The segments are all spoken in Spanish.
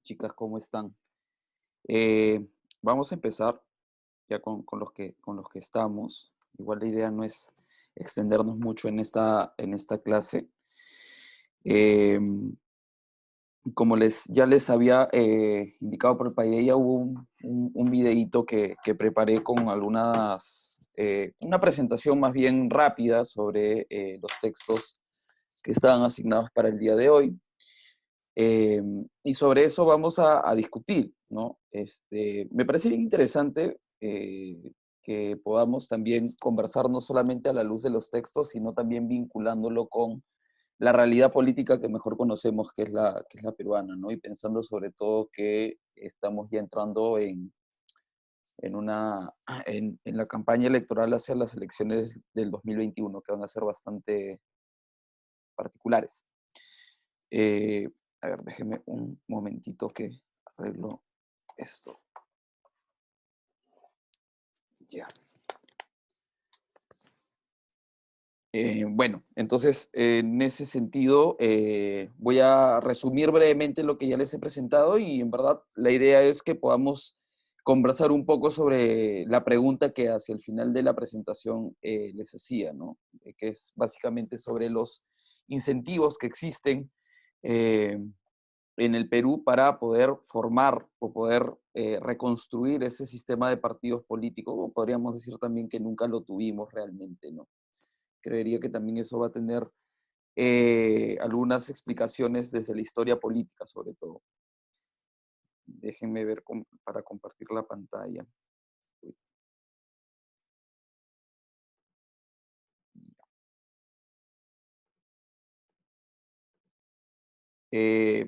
Chicas, ¿cómo están? Eh, Vamos a empezar ya con los que estamos. Igual la idea no es extendernos mucho en esta clase. Eh, Como ya les había indicado por el país, ya hubo un videíto que preparé con una presentación más bien rápida sobre los textos que estaban asignados para el día de hoy. Eh, y sobre eso vamos a discutir, ¿no? Me parece bien interesante que podamos también conversar no solamente a la luz de los textos, sino también vinculándolo con la realidad política que mejor conocemos, que es la peruana, ¿no? Y pensando sobre todo que estamos ya entrando en la campaña electoral hacia las elecciones del 2021, que van a ser bastante particulares. Eh, a ver, déjeme un momentito que arreglo esto. Ya. Bueno, entonces, en ese sentido, voy a resumir brevemente lo que ya les he presentado y en verdad la idea es que podamos conversar un poco sobre la pregunta que hacia el final de la presentación les hacía, ¿no? Que es básicamente sobre los incentivos que existen eh, en el Perú para poder formar o poder reconstruir ese sistema de partidos políticos, o podríamos decir también que nunca lo tuvimos realmente, ¿no? Creería que también eso va a tener algunas explicaciones desde la historia política, sobre todo. Déjenme ver para compartir la pantalla.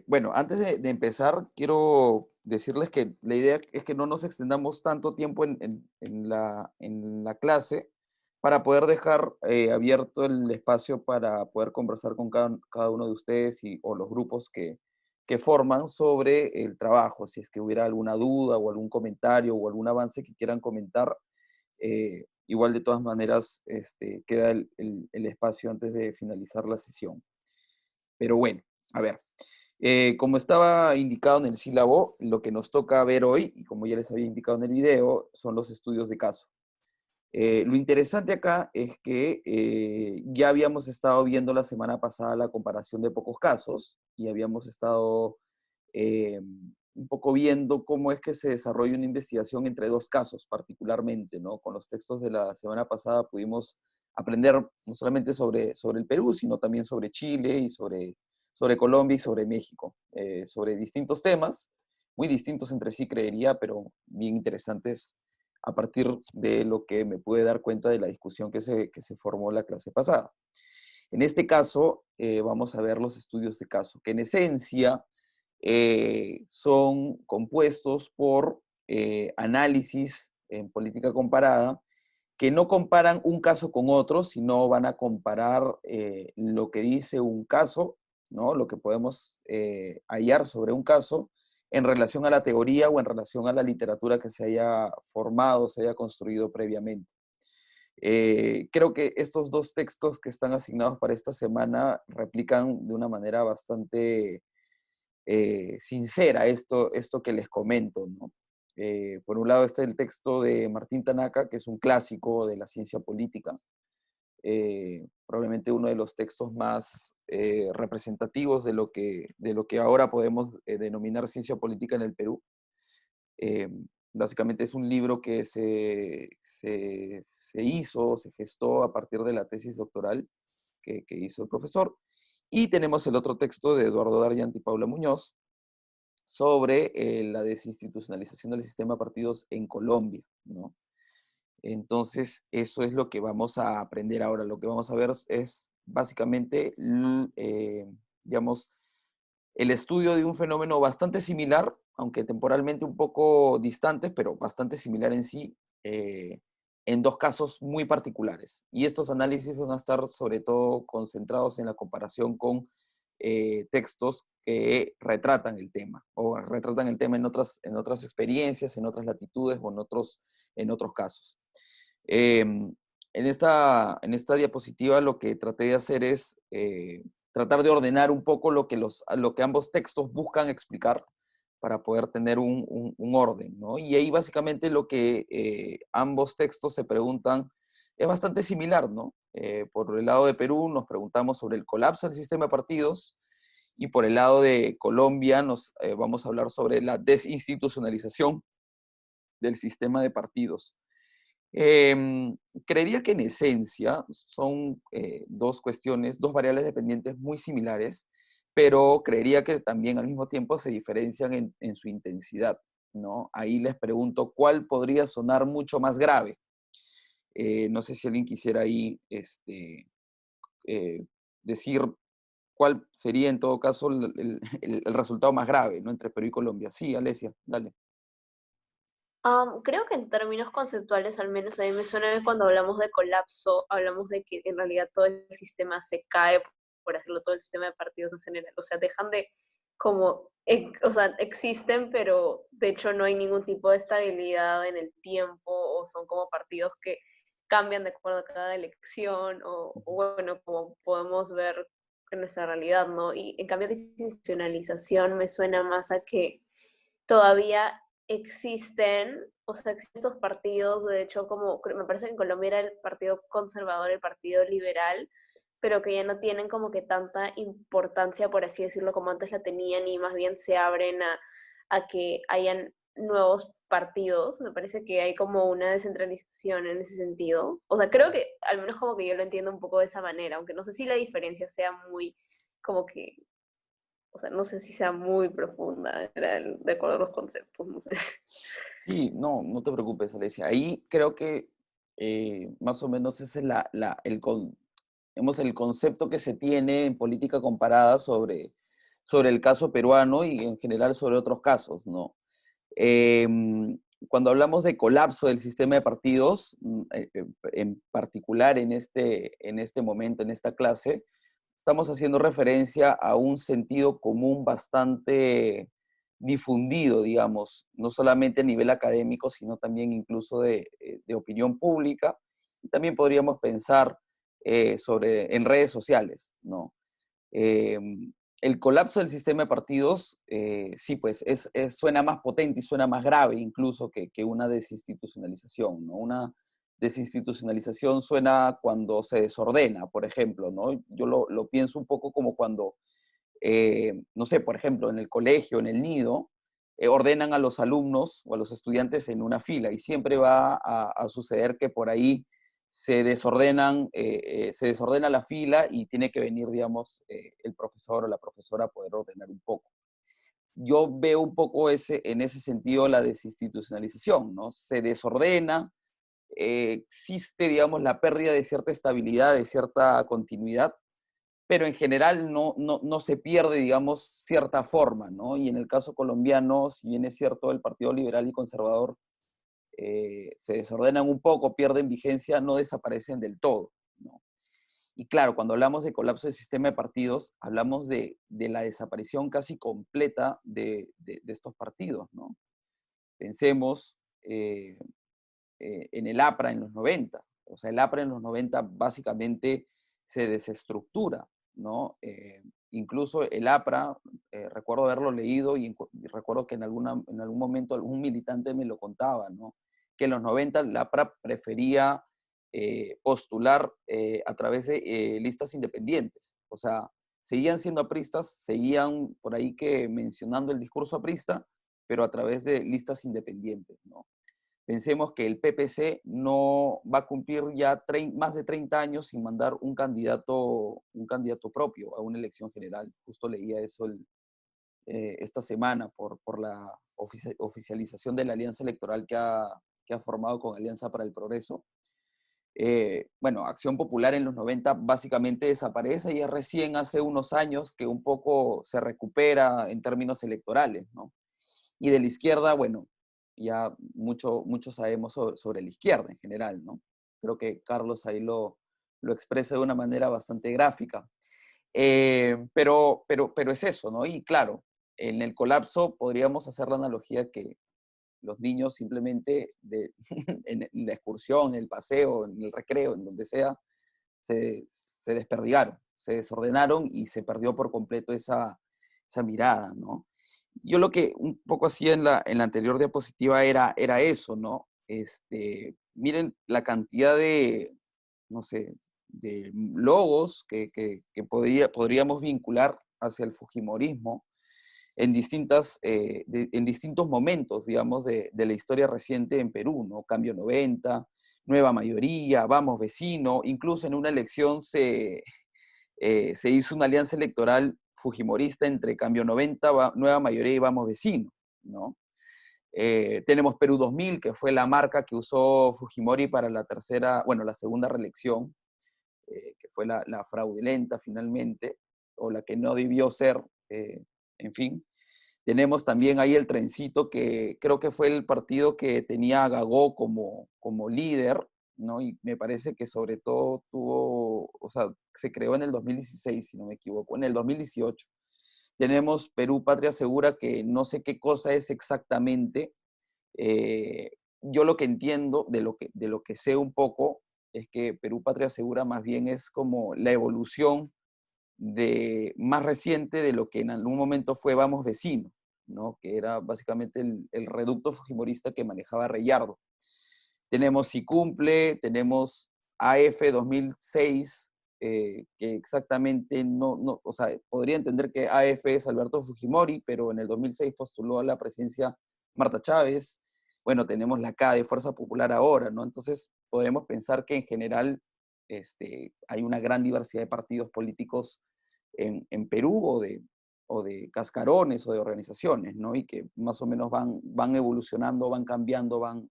Bueno, antes de empezar, quiero decirles que la idea es que no nos extendamos tanto tiempo en la clase para poder dejar abierto el espacio para poder conversar con cada uno de ustedes o los grupos que forman sobre el trabajo. Si es que hubiera alguna duda o algún comentario o algún avance que quieran comentar, igual de todas maneras queda el espacio antes de finalizar la sesión. Pero bueno, a ver. Como estaba indicado en el sílabo, lo que nos toca ver hoy, y como ya les había indicado en el video, son los estudios de caso. Lo interesante acá es que ya habíamos estado viendo la semana pasada la comparación de pocos casos y habíamos estado un poco viendo cómo es que se desarrolla una investigación entre dos casos particularmente, ¿no? Con los textos de la semana pasada pudimos aprender no solamente sobre el Perú, sino también sobre Chile y sobre Colombia y sobre México, sobre distintos temas, muy distintos entre sí creería, pero bien interesantes a partir de lo que me pude dar cuenta de la discusión que se formó la clase pasada. En este caso, vamos a ver los estudios de caso, que en esencia son compuestos por análisis en política comparada, que no comparan un caso con otro, sino van a comparar lo que dice un caso, ¿no? Lo que podemos hallar sobre un caso en relación a la teoría o en relación a la literatura que se haya formado, se haya construido previamente. Creo que estos dos textos que están asignados para esta semana replican de una manera bastante sincera esto que les comento, ¿no? Por un lado está el texto de Martín Tanaka, que es un clásico de la ciencia política, probablemente uno de los textos más representativos de lo que ahora podemos denominar ciencia política en el Perú. Eh, Básicamente es un libro que se hizo, se gestó a partir de la tesis doctoral que hizo el profesor. Y tenemos el otro texto de Eduardo Dargent y Paula Muñoz sobre la desinstitucionalización del sistema de partidos en Colombia, ¿no? Entonces, eso es lo que vamos a aprender ahora. Lo que vamos a ver es básicamente, digamos, el estudio de un fenómeno bastante similar, aunque temporalmente un poco distante, pero bastante similar en sí, en dos casos muy particulares. Y estos análisis van a estar sobre todo concentrados en la comparación con textos que retratan el tema, o retratan el tema en otras experiencias, en otras latitudes o en otros casos. En esta diapositiva lo que traté de hacer es tratar de ordenar un poco lo que ambos textos buscan explicar para poder tener un orden, ¿no? Y ahí básicamente lo que ambos textos se preguntan es bastante similar, ¿no? Por el lado de Perú nos preguntamos sobre el colapso del sistema de partidos y por el lado de Colombia nos vamos a hablar sobre la desinstitucionalización del sistema de partidos. Creería que en esencia son dos cuestiones, dos variables dependientes muy similares, pero creería que también al mismo tiempo se diferencian en su intensidad, ¿no? Ahí les pregunto, ¿cuál podría sonar mucho más grave? No sé si alguien quisiera ahí eh, decir cuál sería en todo caso el resultado más grave, ¿no? Entre Perú y Colombia. Sí, Alesia, dale. Creo que en términos conceptuales, al menos a mí me suena que cuando hablamos de colapso, hablamos de que en realidad todo el sistema se cae, por hacerlo todo el sistema de partidos en general. O sea, dejan de como, o sea, existen, pero de hecho no hay ningún tipo de estabilidad en el tiempo, o son como partidos que cambian de acuerdo a cada elección, o bueno, como podemos ver en nuestra realidad, ¿no? Y en cambio, desinstitucionalización me suena más a que todavía existen, o sea, existen estos partidos, de hecho, como me parece que en Colombia era el Partido Conservador, el Partido Liberal, pero que ya no tienen como que tanta importancia, por así decirlo, como antes la tenían, y más bien se abren a que hayan nuevos partidos. Me parece que hay como una descentralización en ese sentido. O sea, creo que al menos como que yo lo entiendo un poco de esa manera, aunque no sé si la diferencia sea muy como que, o sea, no sé si sea muy profunda, de acuerdo a los conceptos, no sé. Sí, no, no te preocupes, Alesia. Ahí creo que más o menos ese es digamos, el concepto que se tiene en política comparada sobre el caso peruano y en general sobre otros casos, ¿no? Cuando hablamos de colapso del sistema de partidos, en particular en este momento, en esta clase, estamos haciendo referencia a un sentido común bastante difundido, digamos, no solamente a nivel académico, sino también incluso de opinión pública. Y también podríamos pensar en redes sociales, ¿no? Eh, el colapso del sistema de partidos, sí, pues suena más potente y suena más grave incluso que una desinstitucionalización, ¿no? Una desinstitucionalización suena cuando se desordena, por ejemplo, ¿no? Yo lo pienso un poco como cuando, no sé, por ejemplo, en el colegio, en el nido, ordenan a los alumnos o a los estudiantes en una fila y siempre va a suceder que por ahí se desordena la fila y tiene que venir, digamos, el profesor o la profesora a poder ordenar un poco. Yo veo un poco en ese sentido la desinstitucionalización, ¿no? Se desordena, existe, digamos, la pérdida de cierta estabilidad, de cierta continuidad, pero en general no se pierde, digamos, cierta forma, ¿no? Y en el caso colombiano, si bien es cierto, el Partido Liberal y Conservador se desordenan un poco, pierden vigencia, no desaparecen del todo, ¿no? Y claro, cuando hablamos de colapso del sistema de partidos, hablamos de la desaparición casi completa de estos partidos, ¿no? Pensemos en el APRA en los 90. O sea, el APRA en los 90 básicamente se desestructura, ¿no? Incluso el APRA, recuerdo haberlo leído y recuerdo que en algún momento algún militante me lo contaba, ¿no? Que en los 90 el APRA prefería postular a través de listas independientes. O sea, seguían siendo apristas, seguían por ahí que mencionando el discurso aprista, pero a través de listas independientes, ¿no? Pensemos que el PPC no va a cumplir ya más de 30 años sin mandar un candidato propio a una elección general. Justo leía eso esta semana por la oficialización de la alianza electoral que ha formado con Alianza para el Progreso. Bueno, Acción Popular en los 90 básicamente desaparece y es recién hace unos años que un poco se recupera en términos electorales, ¿no? Y de la izquierda, bueno, ya mucho sabemos sobre la izquierda en general, ¿no? Creo que Carlos ahí lo expresa de una manera bastante gráfica. Pero es eso, ¿no? Y claro, en el colapso podríamos hacer la analogía que los niños simplemente en la excursión, en el paseo, en el recreo, en donde sea, se desperdigaron, se desordenaron y se perdió por completo esa mirada, ¿no? Yo lo que un poco hacía en la anterior diapositiva era eso, ¿no? Miren la cantidad de, no sé, de logos que podríamos vincular hacia el fujimorismo en distintos momentos, digamos, de la historia reciente en Perú, ¿no? Cambio 90, nueva mayoría, vamos vecino, incluso en una elección se hizo una alianza electoral fujimorista entre Cambio 90, Nueva Mayoría y Vamos Vecino, ¿no? Tenemos Perú 2000, que fue la marca que usó Fujimori para la segunda reelección, que fue la fraudulenta finalmente, o la que no debió ser, en fin. Tenemos también ahí el Trencito, que creo que fue el partido que tenía a Gagó como líder, ¿no? Y me parece que sobre todo o sea, se creó en el 2016, si no me equivoco, en el 2018. Tenemos Perú Patria Segura, que no sé qué cosa es exactamente. Yo lo que entiendo, de lo que sé un poco, es que Perú Patria Segura más bien es como la evolución más reciente de lo que en algún momento fue Vamos Vecino, ¿no? Que era básicamente el reducto fujimorista que manejaba Reyardo. Tenemos Si Cumple, tenemos AF 2006, que exactamente o sea, podría entender que AF es Alberto Fujimori, pero en el 2006 postuló a la presidencia Marta Chávez. Bueno, tenemos la K de Fuerza Popular ahora, ¿no? Entonces, podemos pensar que en general hay una gran diversidad de partidos políticos en Perú o de cascarones o de organizaciones, ¿no? Y que más o menos van evolucionando, van cambiando, van,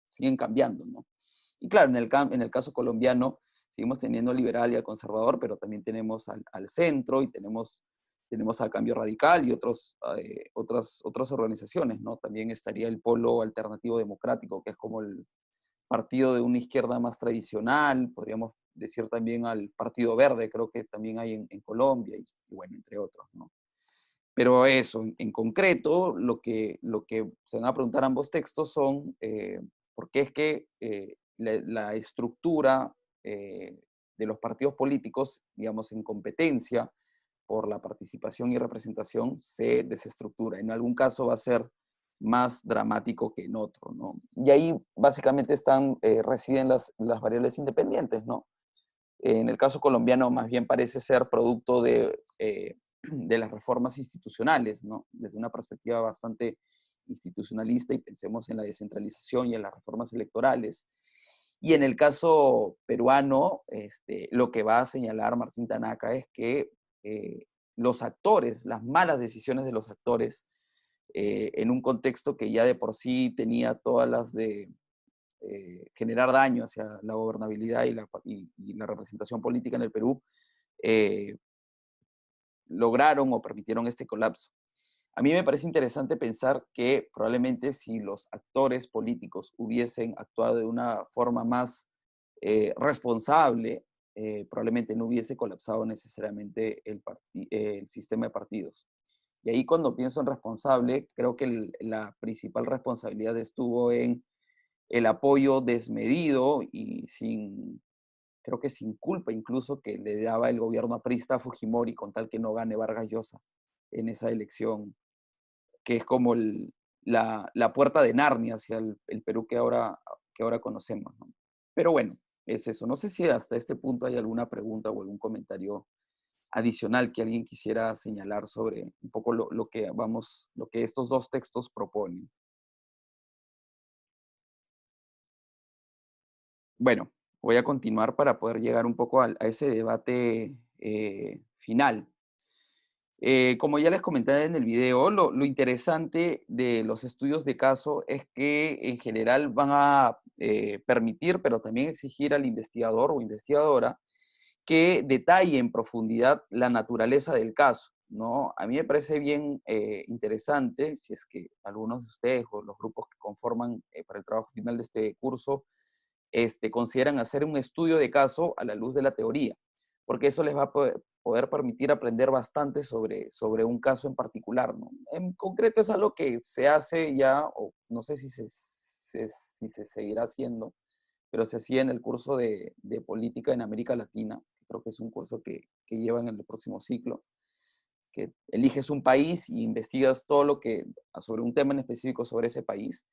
siguen cambiando, ¿no? Y claro, en el caso colombiano seguimos teniendo al liberal y al conservador, pero también tenemos al centro y tenemos al Cambio Radical y otras organizaciones, ¿no? También estaría el Polo Alternativo Democrático, que es como el partido de una izquierda más tradicional, podríamos decir también al Partido Verde, creo que también hay en Colombia, y bueno, entre otros, ¿no? Pero eso, en concreto, lo que se van a preguntar ambos textos son por qué es que la estructura de los partidos políticos, digamos, en competencia por la participación y representación, se desestructura. En algún caso va a ser más dramático que en otro, ¿no? Y ahí básicamente residen las variables independientes, ¿no? En el caso colombiano más bien parece ser producto de las reformas institucionales, ¿no? Desde una perspectiva bastante institucionalista, y pensemos en la descentralización y en las reformas electorales. Y en el caso peruano, lo que va a señalar Martín Tanaka es que los actores, las malas decisiones de los actores, en un contexto que ya de por sí tenía todas las de generar daño hacia la gobernabilidad y la representación política en el Perú, eh, lograron o permitieron este colapso. A mí me parece interesante pensar que probablemente si los actores políticos hubiesen actuado de una forma más responsable, probablemente no hubiese colapsado necesariamente el sistema de partidos. Y ahí cuando pienso en responsable, creo que la principal responsabilidad estuvo en el apoyo desmedido y creo que sin culpa incluso, que le daba el gobierno aprista a Fujimori con tal que no gane Vargas Llosa en esa elección, que es como la puerta de Narnia hacia el Perú que ahora conocemos, ¿no? Pero bueno, es eso. No sé si hasta este punto hay alguna pregunta o algún comentario adicional que alguien quisiera señalar sobre un poco lo que estos dos textos proponen. Bueno, voy a continuar para poder llegar un poco a ese debate final. Como ya les comenté en el video, lo interesante de los estudios de caso es que en general van a permitir, pero también exigir al investigador o investigadora que detalle en profundidad la naturaleza del caso, ¿no? A mí me parece bien interesante, si es que algunos de ustedes o los grupos que conforman para el trabajo final de este curso consideran hacer un estudio de caso a la luz de la teoría, porque eso les va a poder permitir aprender bastante sobre un caso en particular, ¿no? En concreto es algo que se hace ya, o no sé si se seguirá haciendo, pero se hacía en el curso de política en América Latina, que creo que es un curso que llevan en el próximo ciclo, que eliges un país y investigas todo lo que, sobre un tema en específico sobre ese país.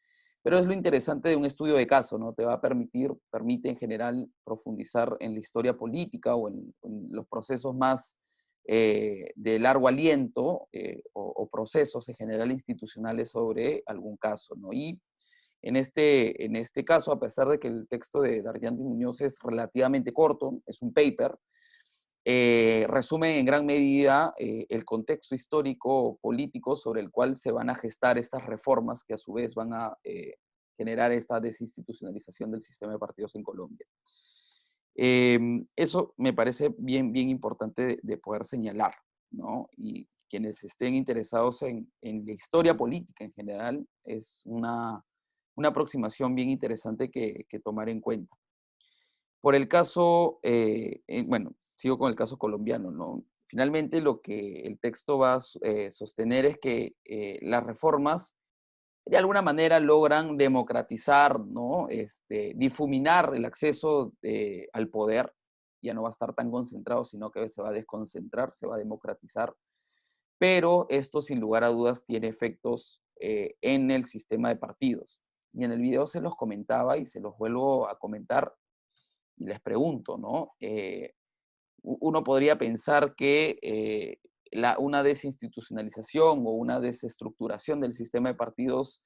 Pero es lo interesante de un estudio de caso, ¿no? Te va a permite en general profundizar en la historia política o en los procesos más de largo aliento o procesos en general institucionales sobre algún caso, ¿no? Y en este caso, a pesar de que el texto de Daryanti Muñoz es relativamente corto, es un paper, resume en gran medida el contexto histórico político sobre el cual se van a gestar estas reformas que a su vez van a generar esta desinstitucionalización del sistema de partidos en Colombia. Eso me parece bien importante de poder señalar, ¿no? Y quienes estén interesados en la historia política en general, es una aproximación bien interesante que tomar en cuenta. Por el caso, bueno, sigo con el caso colombiano, ¿no? Finalmente lo que el texto va a sostener es que las reformas de alguna manera logran democratizar, ¿no? Difuminar el acceso al poder, ya no va a estar tan concentrado, sino que se va a desconcentrar, se va a democratizar, pero esto sin lugar a dudas tiene efectos en el sistema de partidos. Y en el video se los comentaba y se los vuelvo a comentar y les pregunto, ¿no? Uno podría pensar que una desinstitucionalización o una desestructuración del sistema de partidos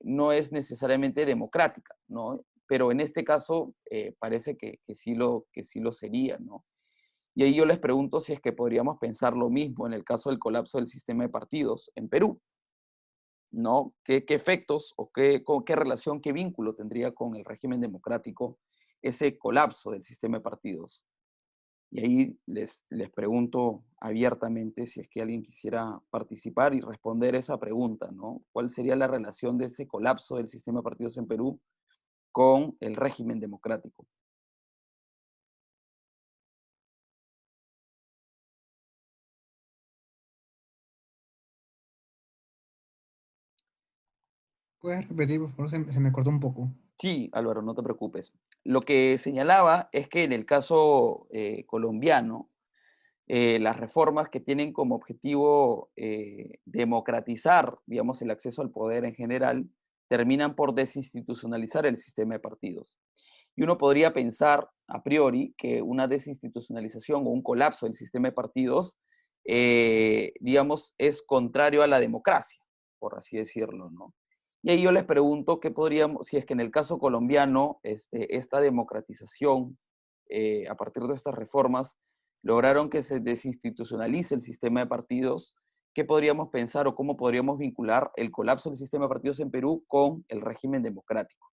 no es necesariamente democrática, ¿no? Pero en este caso parece que sí lo sería, ¿no? Y ahí yo les pregunto si es que podríamos pensar lo mismo en el caso del colapso del sistema de partidos en Perú, ¿no? ¿Qué efectos o qué relación, qué vínculo tendría con el régimen democrático ese colapso del sistema de partidos? Y ahí les pregunto abiertamente si es que alguien quisiera participar y responder esa pregunta, ¿no? ¿Cuál sería la relación de ese colapso del sistema de partidos en Perú con el régimen democrático? ¿Puedes repetir, por favor? Se me cortó un poco. Sí, Álvaro, no te preocupes. Lo que señalaba es que en el caso colombiano, las reformas que tienen como objetivo democratizar, digamos, el acceso al poder en general, terminan por desinstitucionalizar el sistema de partidos. Y uno podría pensar a priori que una desinstitucionalización o un colapso del sistema de partidos, digamos, es contrario a la democracia, por así decirlo, ¿no? Y ahí yo les pregunto qué podríamos, si es que en el caso colombiano, esta democratización, a partir de estas reformas, lograron que se desinstitucionalice el sistema de partidos, ¿qué podríamos pensar o cómo podríamos vincular el colapso del sistema de partidos en Perú con el régimen democrático?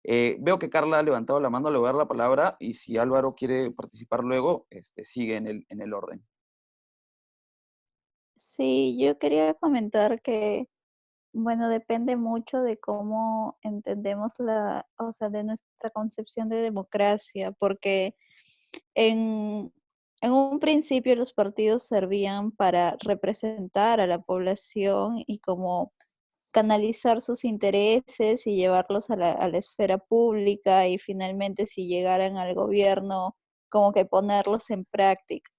Veo que Carla ha levantado la mano, le voy a dar la palabra y si Álvaro quiere participar luego, sigue en el orden. Sí, yo quería comentar que, bueno, depende mucho de cómo entendemos o sea, de nuestra concepción de democracia, porque en, en un principio los partidos servían para representar a la población y como canalizar sus intereses y llevarlos a la esfera pública y finalmente si llegaran al gobierno, como que ponerlos en práctica.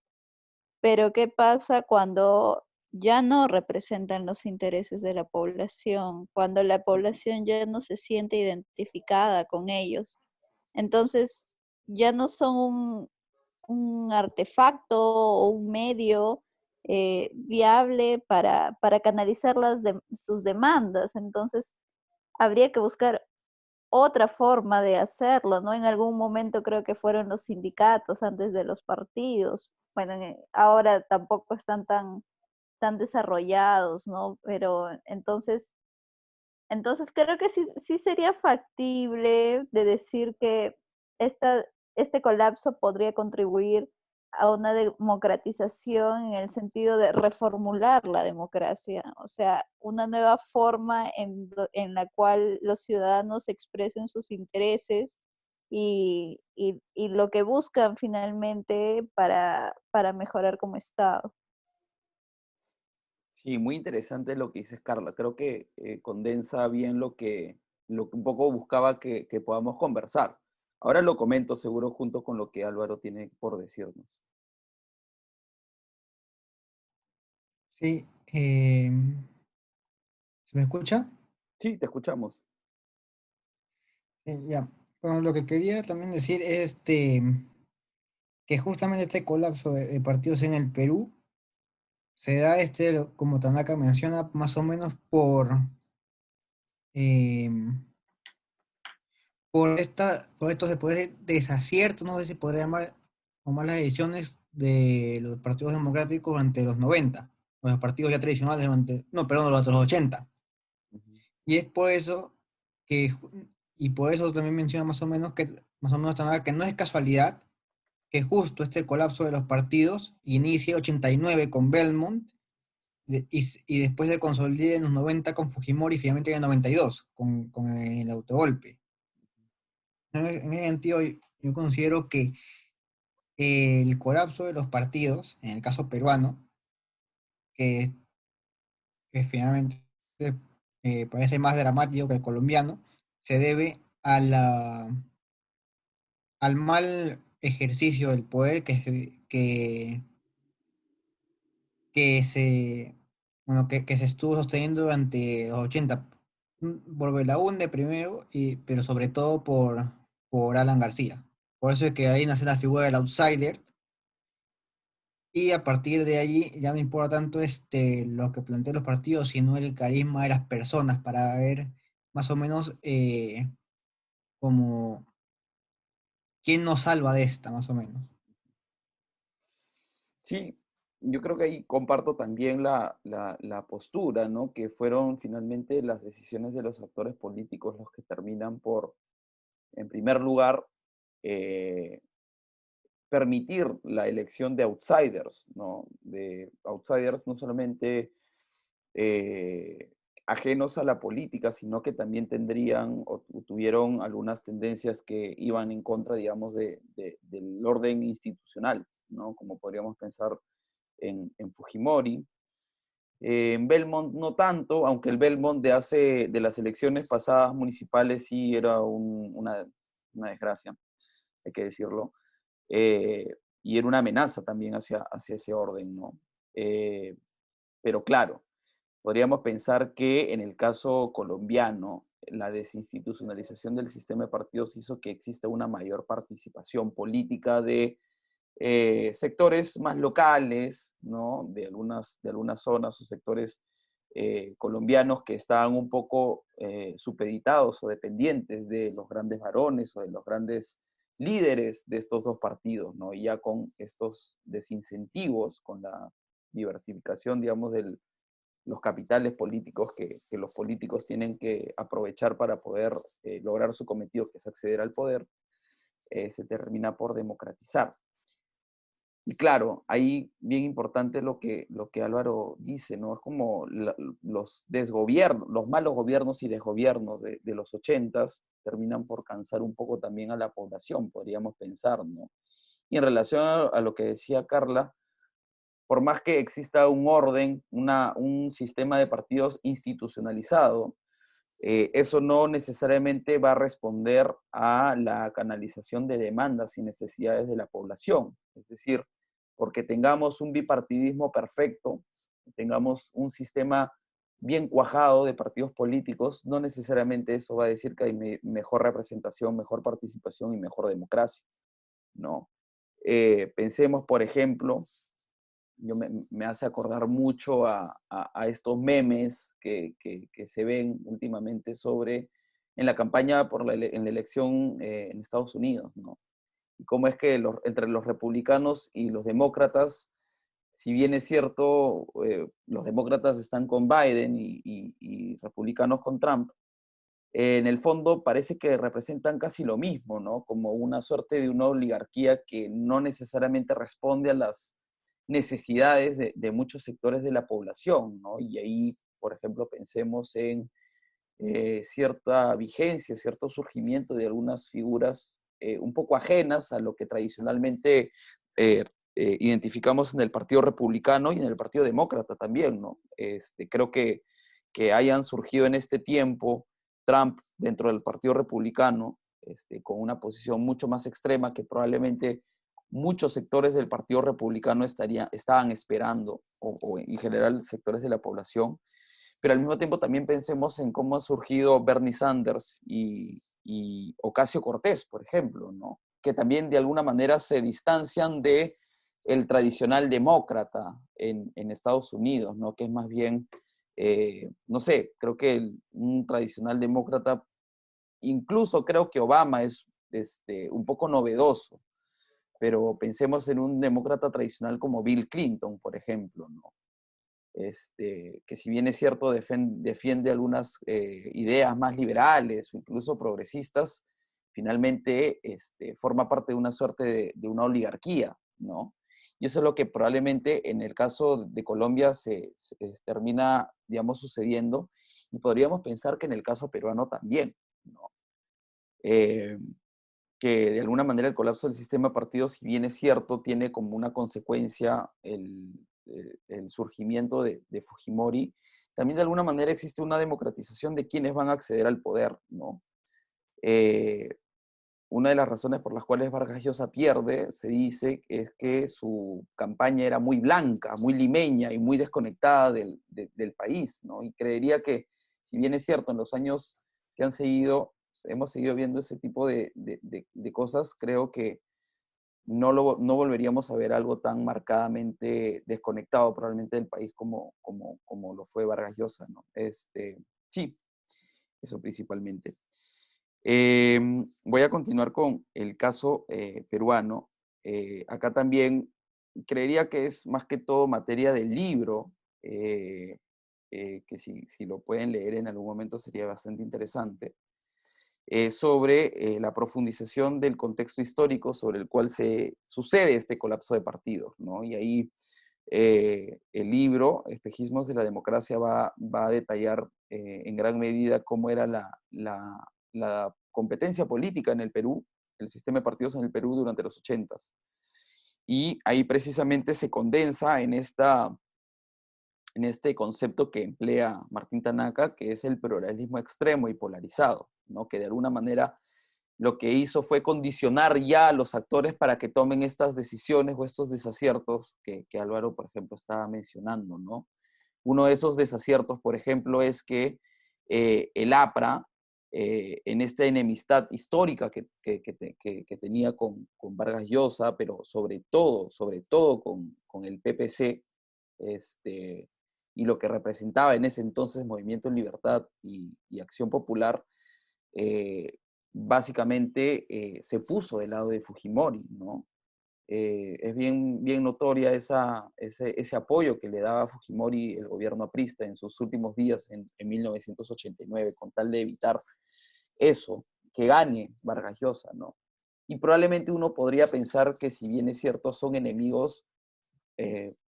Pero ¿qué pasa cuando ya no representan los intereses de la población? Cuando la población ya no se siente identificada con ellos. Entonces, ya no son un artefacto o un medio viable para canalizar sus demandas. Entonces, habría que buscar otra forma de hacerlo, ¿no? En algún momento creo que fueron los sindicatos antes de los partidos. Bueno, ahora tampoco están tan desarrollados, ¿no? Pero entonces creo que sí sería factible de decir que este colapso podría contribuir a una democratización en el sentido de reformular la democracia, o sea, una nueva forma en la cual los ciudadanos expresen sus intereses y lo que buscan finalmente para mejorar como Estado. Sí, muy interesante lo que dices, Carla. Creo que condensa bien lo que un poco buscaba que podamos conversar. Ahora lo comento seguro junto con lo que Álvaro tiene por decirnos. Sí, ¿se me escucha? Sí, te escuchamos. Ya. Bueno, lo que quería también decir es que justamente este colapso de partidos en el Perú se da, como Tanaka menciona, más o menos em, por estos desaciertos, no sé si podría llamar, o malas decisiones de los partidos democráticos durante los 90, o los partidos ya tradicionales no, perdón, durante los 80. Ujú. Y es por eso y por eso también menciona más o menos Tanaka, que no es casualidad que justo este colapso de los partidos inicie 89 con Belmont y después se consolide en los 90 con Fujimori y finalmente en el 92 con el autogolpe. En ese sentido, yo considero que el colapso de los partidos, en el caso peruano, que, que finalmente parece más dramático que el colombiano, se debe al mal ejercicio del poder que se, que se estuvo sosteniendo durante los 80 por Belaúnde primero, pero sobre todo por Alan García. Por eso es que ahí nace la figura del outsider, y a partir de allí ya no importa tanto lo que plantean los partidos, sino el carisma de las personas para ver más o menos como quién nos salva de esta, más o menos. Sí, yo creo que ahí comparto también la postura, ¿no? Que fueron finalmente las decisiones de los actores políticos los que terminan por, en primer lugar, eh, permitir la elección de outsiders, ¿no? De outsiders no solamente eh, ajenos a la política, sino que también tendrían o tuvieron algunas tendencias que iban en contra, digamos, del orden institucional, ¿no? Como podríamos pensar en Fujimori. En Belmont no tanto, aunque el Belmont de las elecciones pasadas municipales sí era una desgracia, hay que decirlo. eh, y era una amenaza también hacia ese orden, ¿no? Eh, pero claro, podríamos pensar que en el caso colombiano, la desinstitucionalización del sistema de partidos hizo que exista una mayor participación política de sectores más locales, ¿no? De algunas zonas o sectores colombianos que estaban un poco supeditados o dependientes de los grandes varones o de los grandes líderes de estos dos partidos, ¿no? Y ya con estos desincentivos, con la diversificación, digamos, de los capitales políticos que los políticos tienen que aprovechar para poder lograr su cometido, que es acceder al poder, se termina por democratizar. Y claro, ahí bien importante lo que Álvaro dice, ¿no? Es como los desgobiernos, los malos gobiernos y desgobiernos de los ochentas terminan por cansar un poco también a la población, podríamos pensar, ¿no? Y en relación a lo que decía Carla, por más que exista un orden, un sistema de partidos institucionalizado, eso no necesariamente va a responder a la canalización de demandas y necesidades de la población. Es decir, porque tengamos un bipartidismo perfecto, tengamos un sistema bien cuajado de partidos políticos, no necesariamente eso va a decir que hay mejor representación, mejor participación y mejor democracia, ¿no? Pensemos, por ejemplo, me hace acordar mucho a estos memes que se ven últimamente en la campaña en la elección en Estados Unidos, ¿no? Y cómo es que entre los republicanos y los demócratas, si bien es cierto, los demócratas están con Biden y republicanos con Trump, en el fondo parece que representan casi lo mismo, ¿no? Como una suerte de una oligarquía que no necesariamente responde a las necesidades de muchos sectores de la población, ¿no? Y ahí, por ejemplo, pensemos en cierta vigencia, cierto surgimiento de algunas figuras un poco ajenas a lo que tradicionalmente eh, identificamos en el Partido Republicano y en el Partido Demócrata también, ¿no? Creo que hayan surgido en este tiempo Trump dentro del Partido Republicano, con una posición mucho más extrema que probablemente muchos sectores del Partido Republicano estaban esperando, o en general sectores de la población, pero al mismo tiempo también pensemos en cómo ha surgido Bernie Sanders y Ocasio-Cortez, por ejemplo, ¿no? Que también de alguna manera se distancian de el tradicional demócrata en Estados Unidos, ¿no? Que es más bien, no sé, creo que un tradicional demócrata, incluso creo que Obama es un poco novedoso, pero pensemos en un demócrata tradicional como Bill Clinton, por ejemplo, ¿no? Que si bien es cierto defiende algunas ideas más liberales o incluso progresistas, finalmente forma parte de una suerte de una oligarquía, ¿no? Y eso es lo que probablemente en el caso de Colombia se termina, digamos, sucediendo, y podríamos pensar que en el caso peruano también, ¿no? Eh, que de alguna manera el colapso del sistema de partidos, si bien es cierto, tiene como una consecuencia el surgimiento de Fujimori, también de alguna manera existe una democratización de quienes van a acceder al poder, ¿no? Eh, una de las razones por las cuales Vargas Llosa pierde, se dice, es que su campaña era muy blanca, muy limeña y muy desconectada del país, ¿no? Y creería que, si bien es cierto, en los años que han seguido, hemos seguido viendo ese tipo de cosas, creo que no volveríamos a ver algo tan marcadamente desconectado probablemente del país como lo fue Vargas Llosa, ¿no? Sí, eso principalmente. Voy a continuar con el caso peruano. Acá también creería que es más que todo materia del libro, que si lo pueden leer en algún momento sería bastante interesante, sobre la profundización del contexto histórico sobre el cual se sucede este colapso de partidos, ¿no? Y ahí el libro, Espejismos de la Democracia, va a detallar en gran medida cómo era la competencia política en el Perú, el sistema de partidos en el Perú durante los 80s. Y ahí precisamente se condensa en este concepto que emplea Martín Tanaka, que es el pluralismo extremo y polarizado, ¿no? Que de alguna manera lo que hizo fue condicionar ya a los actores para que tomen estas decisiones o estos desaciertos que Álvaro, por ejemplo, estaba mencionando, ¿no? Uno de esos desaciertos, por ejemplo, es que el APRA, en esta enemistad histórica que tenía con Vargas Llosa, pero sobre todo con el PPC, y lo que representaba en ese entonces Movimiento en Libertad y Acción Popular, básicamente se puso del lado de Fujimori, ¿no? Es bien notoria ese apoyo que le daba a Fujimori el gobierno aprista en sus últimos días en 1989, con tal de evitar eso, que gane Vargas Llosa, ¿no? Y probablemente uno podría pensar que, si bien es cierto, son enemigos,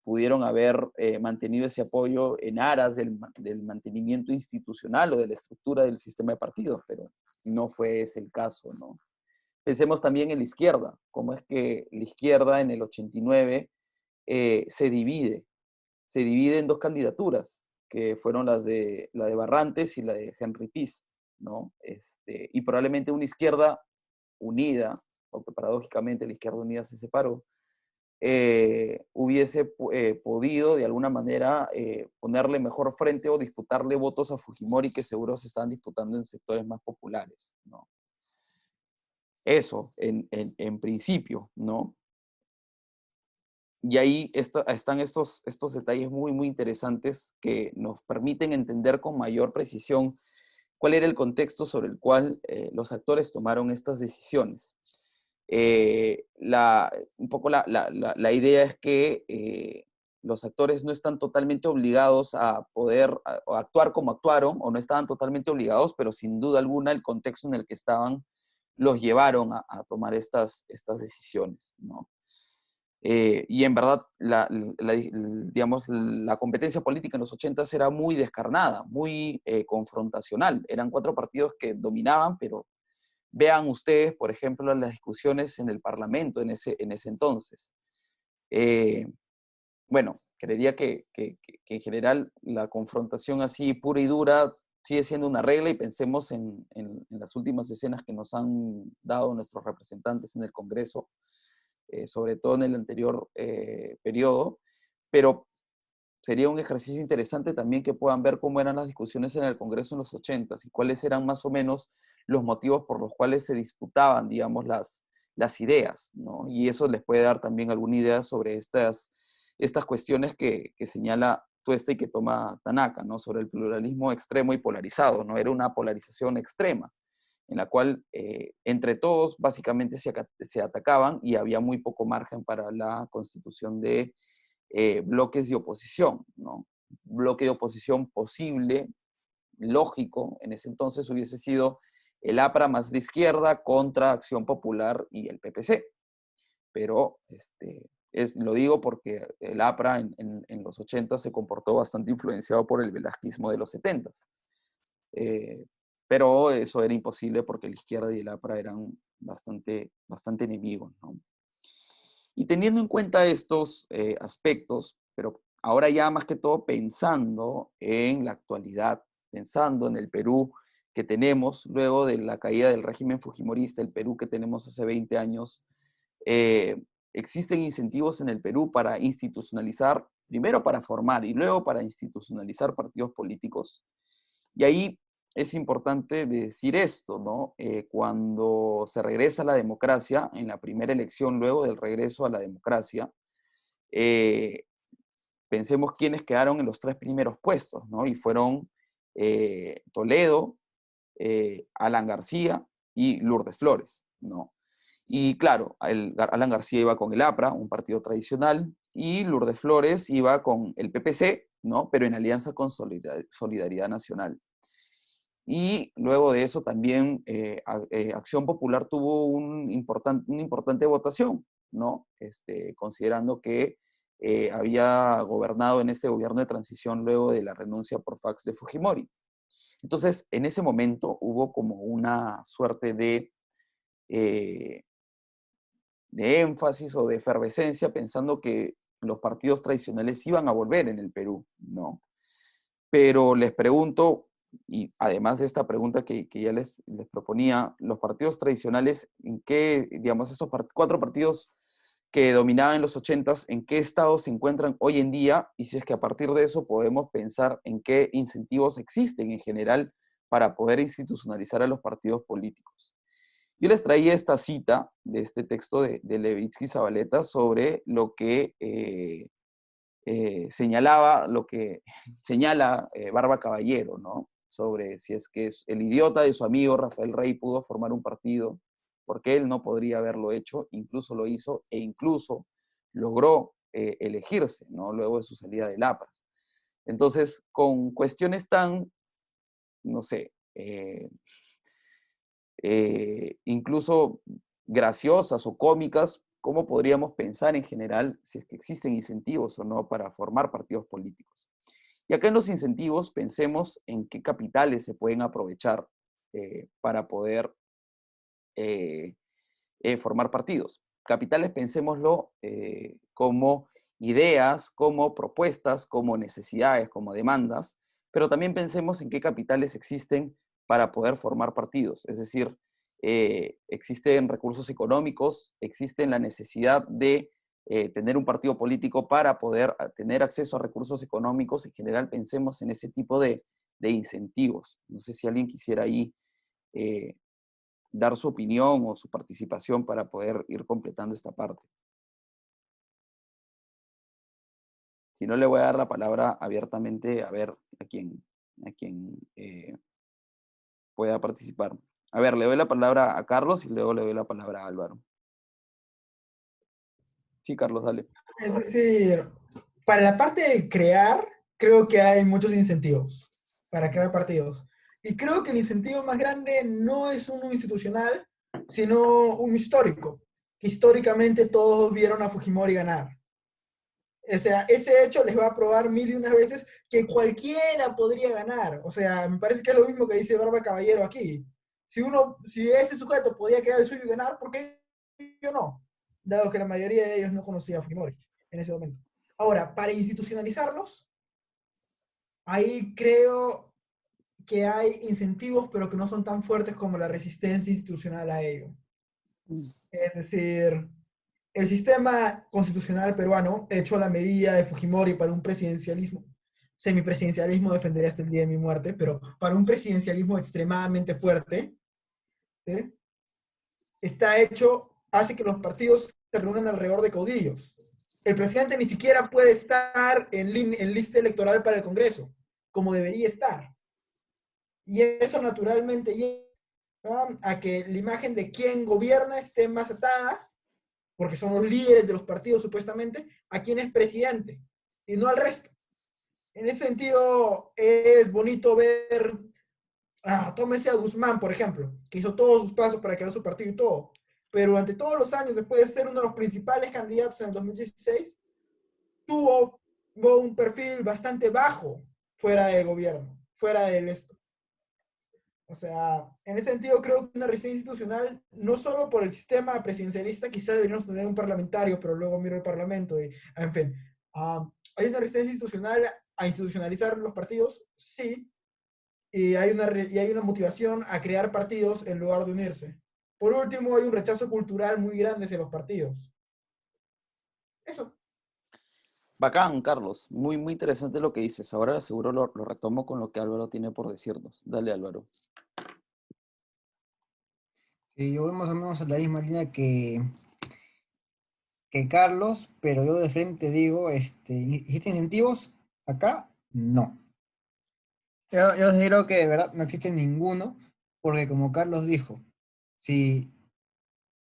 pudieron haber mantenido ese apoyo en aras del mantenimiento institucional o de la estructura del sistema de partidos, pero no fue ese el caso, ¿no? Pensemos también en la izquierda, cómo es que la izquierda en el 89 se divide en dos candidaturas, que fueron la de Barrantes y la de Henry Piz, ¿no? Y probablemente una izquierda unida, aunque paradójicamente la izquierda unida se separó, hubiese podido de alguna manera ponerle mejor frente o disputarle votos a Fujimori, que seguro se están disputando en sectores más populares, ¿no? Eso, en principio, ¿no? Y ahí están estos detalles muy interesantes que nos permiten entender con mayor precisión cuál era el contexto sobre el cual los actores tomaron estas decisiones. Un poco la idea es que los actores no están totalmente obligados a poder a actuar como actuaron, o no estaban totalmente obligados, pero sin duda alguna el contexto en el que estaban los llevaron a tomar estas decisiones, ¿no? Y en verdad, digamos, la competencia política en los 80s era muy descarnada, muy confrontacional. Eran cuatro partidos que dominaban, pero vean ustedes, por ejemplo, las discusiones en el Parlamento en ese entonces. Bueno, creería que en general la confrontación así pura y dura sigue siendo una regla, y pensemos en las últimas escenas que nos han dado nuestros representantes en el Congreso, sobre todo en el anterior periodo, pero sería un ejercicio interesante también que puedan ver cómo eran las discusiones en el Congreso en los 80s y cuáles eran más o menos los motivos por los cuales se disputaban, digamos, las ideas, ¿no? Y eso les puede dar también alguna idea sobre estas cuestiones que señala Tuesta y que toma Tanaka, ¿no? Sobre el pluralismo extremo y polarizado, ¿no? Era una polarización extrema, en la cual entre todos básicamente se atacaban y había muy poco margen para la constitución de bloques de oposición, ¿no? Bloque de oposición posible, lógico, en ese entonces hubiese sido el APRA más de izquierda contra Acción Popular y el PPC. Pero lo digo porque el APRA en los 80 se comportó bastante influenciado por el velasquismo de los 70. Pero eso era imposible porque la izquierda y el APRA eran bastante enemigos, ¿no? Y teniendo en cuenta estos aspectos, pero ahora ya más que todo pensando en la actualidad, pensando en el Perú que tenemos luego de la caída del régimen fujimorista, el Perú que tenemos hace 20 años, existen incentivos en el Perú para institucionalizar, primero para formar y luego para institucionalizar partidos políticos. Y ahí es importante decir esto, ¿no? Cuando se regresa a la democracia, en la primera elección luego del regreso a la democracia, pensemos quiénes quedaron en los 3 primeros puestos, ¿no? Y fueron Toledo, Alan García y Lourdes Flores, ¿no? Y claro, Alan García iba con el APRA, un partido tradicional, y Lourdes Flores iba con el PPC, ¿no? Pero en alianza con Solidaridad Nacional. Y luego de eso también Acción Popular tuvo una importante votación, ¿no? Considerando que había gobernado en este gobierno de transición luego de la renuncia por fax de Fujimori. Entonces, en ese momento hubo como una suerte de énfasis o de efervescencia pensando que los partidos tradicionales iban a volver en el Perú, ¿no? Pero les pregunto, y además de esta pregunta que ya les proponía, los partidos tradicionales, ¿en qué, digamos, estos 4 partidos que dominaban en los 80s, en qué estado se encuentran hoy en día? Y si es que a partir de eso podemos pensar en qué incentivos existen en general para poder institucionalizar a los partidos políticos. Yo les traía esta cita de este texto de Levitsky Zabaleta sobre lo que señalaba, lo que señala Barba Caballero, ¿no? Sobre si es que el idiota de su amigo Rafael Rey pudo formar un partido, porque él no podría haberlo hecho, incluso lo hizo e incluso logró elegirse, ¿no? Luego de su salida del APRA. Entonces, con cuestiones tan, no sé, incluso graciosas o cómicas, ¿cómo podríamos pensar en general si es que existen incentivos o no para formar partidos políticos? Y acá en los incentivos pensemos en qué capitales se pueden aprovechar para poder formar partidos. Capitales, pensémoslo como ideas, como propuestas, como necesidades, como demandas, pero también pensemos en qué capitales existen para poder formar partidos. Es decir, existen recursos económicos, existe la necesidad de tener un partido político para poder tener acceso a recursos económicos. En general, pensemos en ese tipo de incentivos. No sé si alguien quisiera ahí dar su opinión o su participación para poder ir completando esta parte. Si no, le voy a dar la palabra abiertamente a ver a quien pueda participar. A ver, le doy la palabra a Carlos y luego le doy la palabra a Álvaro. Sí, Carlos, dale. Es decir, para la parte de crear, creo que hay muchos incentivos para crear partidos. Y creo que el incentivo más grande no es uno institucional, sino un histórico. Históricamente todos vieron a Fujimori ganar. O sea, ese hecho les va a probar mil y unas veces que cualquiera podría ganar. O sea, me parece que es lo mismo que dice Barba Caballero aquí. Si ese sujeto podía crear el suyo y ganar, ¿por qué yo no? Dado que la mayoría de ellos no conocía a Fujimori en ese momento. Ahora, para institucionalizarlos, ahí creo que hay incentivos, pero que no son tan fuertes como la resistencia institucional a ello. Es decir, el sistema constitucional peruano, hecho a la medida de Fujimori para un presidencialismo, semipresidencialismo defenderé hasta el día de mi muerte, pero para un presidencialismo extremadamente fuerte, ¿sí? Está hecho, hace que los partidos se reúnan alrededor de caudillos. El presidente ni siquiera puede estar en lista electoral para el Congreso, como debería estar. Y eso naturalmente lleva a que la imagen de quien gobierna esté más atada, porque son los líderes de los partidos supuestamente, a quien es presidente, y no al resto. En ese sentido, es bonito ver, tómese a Guzmán, por ejemplo, que hizo todos sus pasos para crear su partido y todo, pero durante todos los años, después de ser uno de los principales candidatos en el 2016, tuvo un perfil bastante bajo fuera del gobierno, fuera del esto. O sea, en ese sentido creo que una resistencia institucional, no solo por el sistema presidencialista, quizá deberíamos tener un parlamentario, pero luego miro el parlamento y, en fin. ¿Hay una resistencia institucional a institucionalizar los partidos? Sí. Y hay una motivación a crear partidos en lugar de unirse. Por último, hay un rechazo cultural muy grande hacia los partidos. Eso. Bacán, Carlos. Muy, muy interesante lo que dices. Ahora seguro lo retomo con lo que Álvaro tiene por decirnos. Dale, Álvaro. Sí, yo voy más o menos a la misma línea que Carlos, pero yo de frente digo, ¿existen incentivos? Acá, no. Yo sí creo que de verdad no existe ninguno, porque como Carlos dijo, si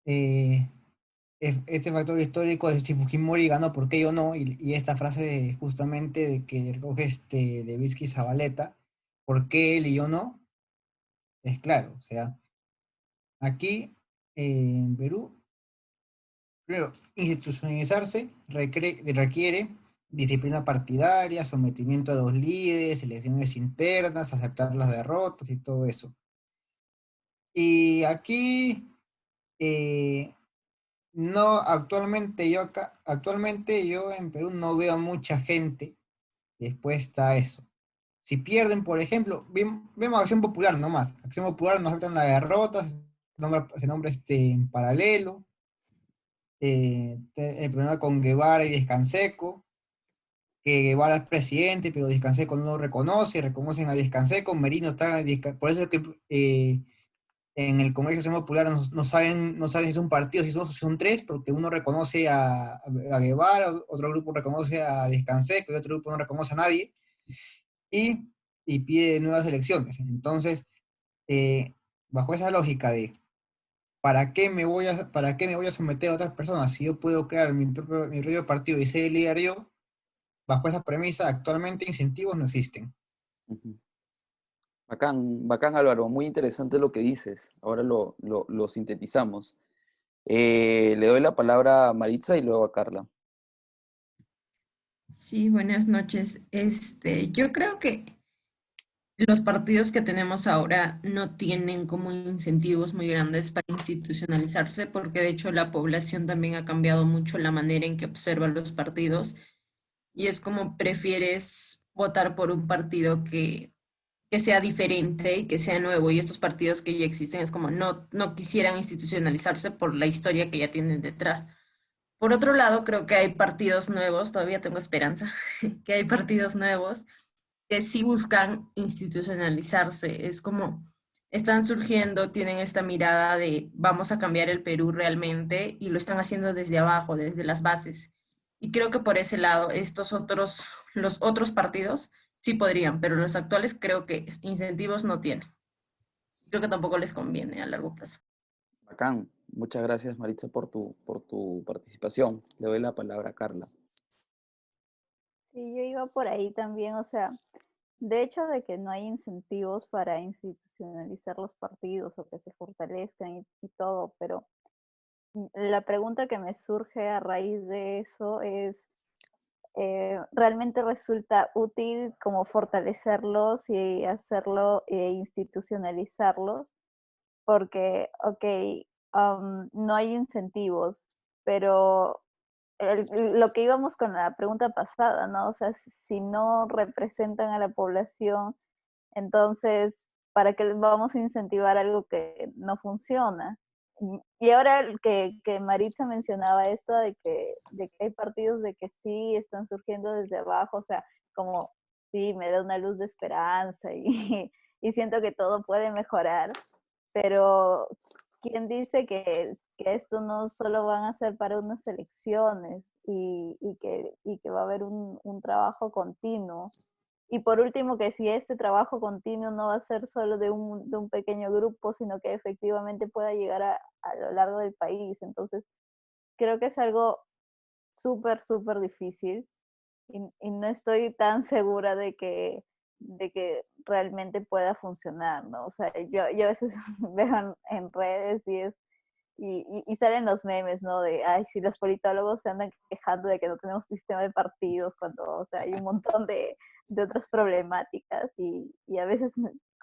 eh, este factor histórico de si Fujimori ganó, ¿por qué yo no? Y esta frase justamente de que recoge de Vizky Zabaleta, ¿por qué él y yo no? Es claro, o sea, aquí en Perú, primero, institucionalizarse requiere disciplina partidaria, sometimiento a los líderes, elecciones internas, aceptar las derrotas y todo eso. Y aquí, eh, no, actualmente yo en Perú no veo a mucha gente dispuesta a eso. Si pierden, por ejemplo, vemos Acción Popular nomás. Acción Popular no aceptan la derrota, se nombra en paralelo. El problema con Guevara y Descanseco, que Guevara es presidente, pero Descanseco no lo reconoce, reconocen a Descanseco, Merino está, por eso es que en el Congreso Nacional Popular no saben si son partidos, si son tres, porque uno reconoce a Guevara, otro grupo reconoce a Descanseco y otro grupo no reconoce a nadie, y pide nuevas elecciones. Entonces, bajo esa lógica de ¿para qué me voy a someter a otras personas si yo puedo crear mi propio partido y ser el líder yo? Bajo esa premisa, actualmente incentivos no existen. Ujú. Bacán, bacán, Álvaro. Muy interesante lo que dices. Ahora lo sintetizamos. Le doy la palabra a Maritza y luego a Carla. Sí, buenas noches. Yo creo que los partidos que tenemos ahora no tienen como incentivos muy grandes para institucionalizarse, porque de hecho la población también ha cambiado mucho la manera en que observa los partidos y es como prefieres votar por un partido que sea diferente y que sea nuevo. Y estos partidos que ya existen es como no quisieran institucionalizarse por la historia que ya tienen detrás. Por otro lado, creo que hay partidos nuevos, todavía tengo esperanza, que hay partidos nuevos que sí buscan institucionalizarse. Es como están surgiendo, tienen esta mirada de vamos a cambiar el Perú realmente y lo están haciendo desde abajo, desde las bases. Y creo que por ese lado, los otros partidos sí podrían, pero los actuales creo que incentivos no tienen. Creo que tampoco les conviene a largo plazo. Bacán. Muchas gracias, Maritza, por tu participación. Le doy la palabra a Carla. Sí, yo iba por ahí también, o sea, de hecho de que no hay incentivos para institucionalizar los partidos o que se fortalezcan y todo, pero la pregunta que me surge a raíz de eso es, ¿realmente resulta útil como fortalecerlos y hacerlo institucionalizarlos? Porque, ok, no hay incentivos, pero lo que íbamos con la pregunta pasada, ¿no? O sea, si no representan a la población, entonces, ¿para qué les vamos a incentivar algo que no funciona? Y ahora que Maritza mencionaba esto de que hay partidos de que sí están surgiendo desde abajo, o sea, como sí, me da una luz de esperanza y, y siento que todo puede mejorar, pero ¿quién dice que esto no solo van a ser para unas elecciones y que va a haber un trabajo continuo? Y por último, que si este trabajo continuo no va a ser solo de un pequeño grupo, sino que efectivamente pueda llegar a lo largo del país. Entonces, creo que es algo súper, súper difícil y no estoy tan segura de que realmente pueda funcionar, ¿no? O sea, yo a veces veo en redes y salen los memes, ¿no? De, ay, si los politólogos se andan quejando de que no tenemos sistema de partidos, cuando, o sea, hay un montón de otras problemáticas y a veces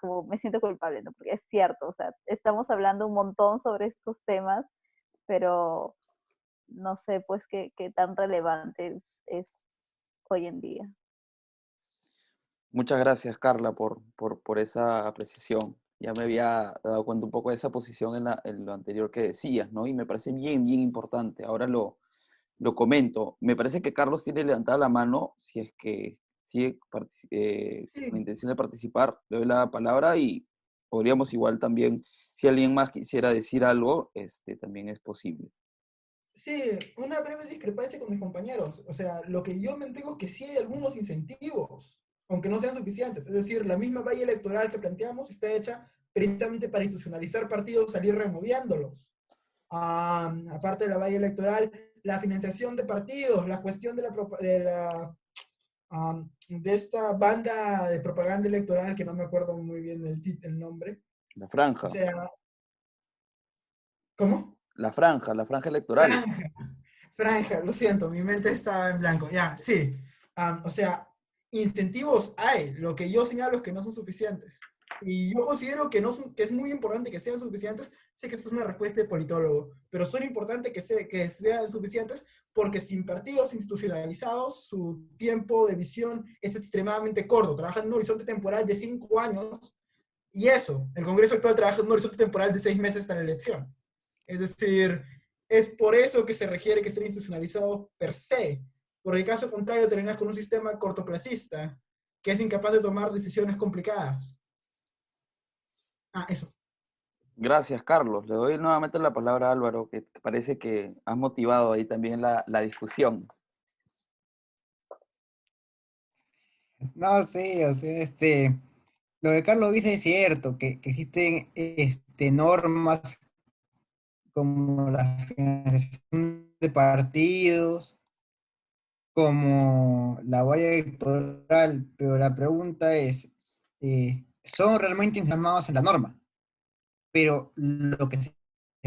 como me siento culpable, ¿no? Porque es cierto, o sea, estamos hablando un montón sobre estos temas, pero no sé, pues, qué tan relevante es hoy en día. Muchas gracias, Carla, por esa apreciación. Ya me había dado cuenta un poco de esa posición en lo anterior que decías, ¿no? Y me parece bien, bien importante. Ahora lo comento. Me parece que Carlos tiene levantada la mano, si es que sigue con Sí, intención de participar, le doy la palabra y podríamos igual también, si alguien más quisiera decir algo, también es posible. sí, una breve discrepancia con mis compañeros. O sea, lo que yo me tengo es que sí hay algunos incentivos, aunque no sean suficientes. Es decir, la misma valla electoral que planteamos está hecha precisamente para institucionalizar partidos, salir removiéndolos. Aparte de la valla electoral, la financiación de partidos, la cuestión de esta banda de propaganda electoral, que no me acuerdo muy bien el nombre. La O franja, sea, ¿cómo? la franja electoral. Franja, franja, lo siento, mi mente estaba en blanco. Ya, sí. O sea, incentivos hay. Lo que yo señalo es que no son suficientes. Y yo considero que, no son, que es muy importante que sean suficientes. Sé que esto es una respuesta de politólogo, pero son importantes que sean suficientes porque sin partidos institucionalizados, su tiempo de visión es extremadamente corto. Trabajan en un horizonte temporal de 5 años y eso, el Congreso actual trabaja en un horizonte temporal de 6 meses hasta la elección. Es decir, es por eso que se requiere que esté institucionalizado per se, porque en caso contrario terminas con un sistema cortoplacista que es incapaz de tomar decisiones complicadas. Eso. Gracias, Carlos. Le doy nuevamente la palabra a Álvaro, que parece que has motivado ahí también la discusión. No, sí, o sea, lo que Carlos dice es cierto, que existen normas como la financiación de partidos, como la valla electoral, pero la pregunta es, ¿son realmente informados en la norma? Pero lo que se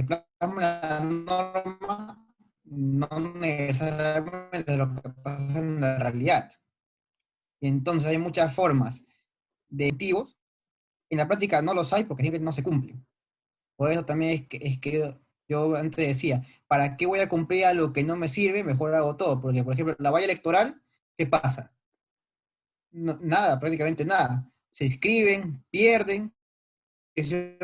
plasma en la norma no necesariamente es lo que pasa en la realidad. Entonces hay muchas formas de incentivos, en la práctica no los hay porque siempre no se cumplen. Por eso también es que yo antes decía, ¿para qué voy a cumplir algo que no me sirve? Mejor hago todo, porque por ejemplo, la valla electoral, ¿qué pasa? Nada, prácticamente nada. Se inscriben, pierden, se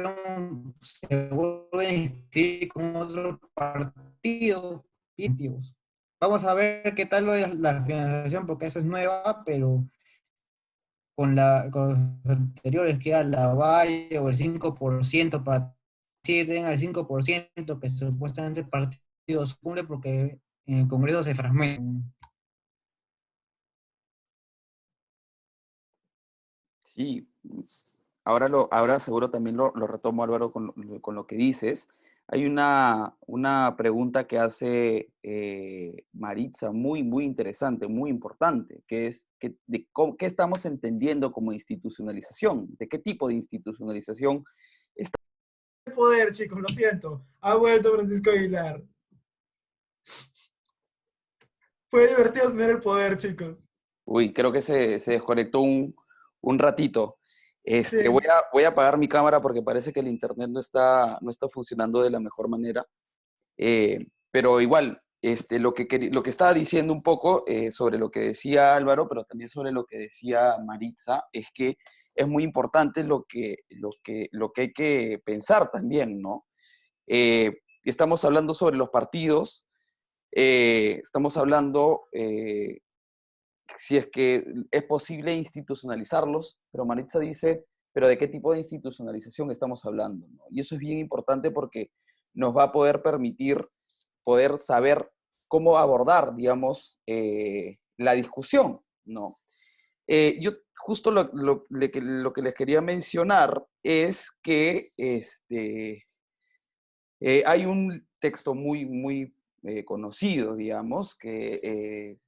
vuelven a inscribir con otro partido, incentivos. Vamos a ver qué tal lo de la financiación, porque eso es nueva, pero con los anteriores, que era la valla o el 5% para que tengan el 5% que supuestamente el partido cumple porque en el Congreso se fragmenta. Sí, ahora seguro también lo retomo, Álvaro, con lo que dices. Hay una pregunta que hace Maritza muy, muy interesante, muy importante, que es ¿qué estamos entendiendo como institucionalización? ¿De qué tipo de institucionalización? El poder, chicos, lo siento. Ha vuelto Francisco Aguilar. Fue divertido tener el poder, chicos. Uy, creo que se desconectó un ratito. Sí. Voy a apagar mi cámara porque parece que el internet no está funcionando de la mejor manera. Pero igual, lo que estaba diciendo un poco sobre lo que decía Álvaro, pero también sobre lo que decía Maritza, es que es muy importante lo que hay que pensar también, ¿no? Estamos hablando sobre los partidos, estamos hablando si es que es posible institucionalizarlos, pero Maritza dice, pero ¿de qué tipo de institucionalización estamos hablando? ¿No? Y eso es bien importante porque nos va a poder permitir poder saber cómo abordar, digamos, la discusión, ¿no? Yo justo lo que les quería mencionar es que hay un texto muy conocido, digamos, que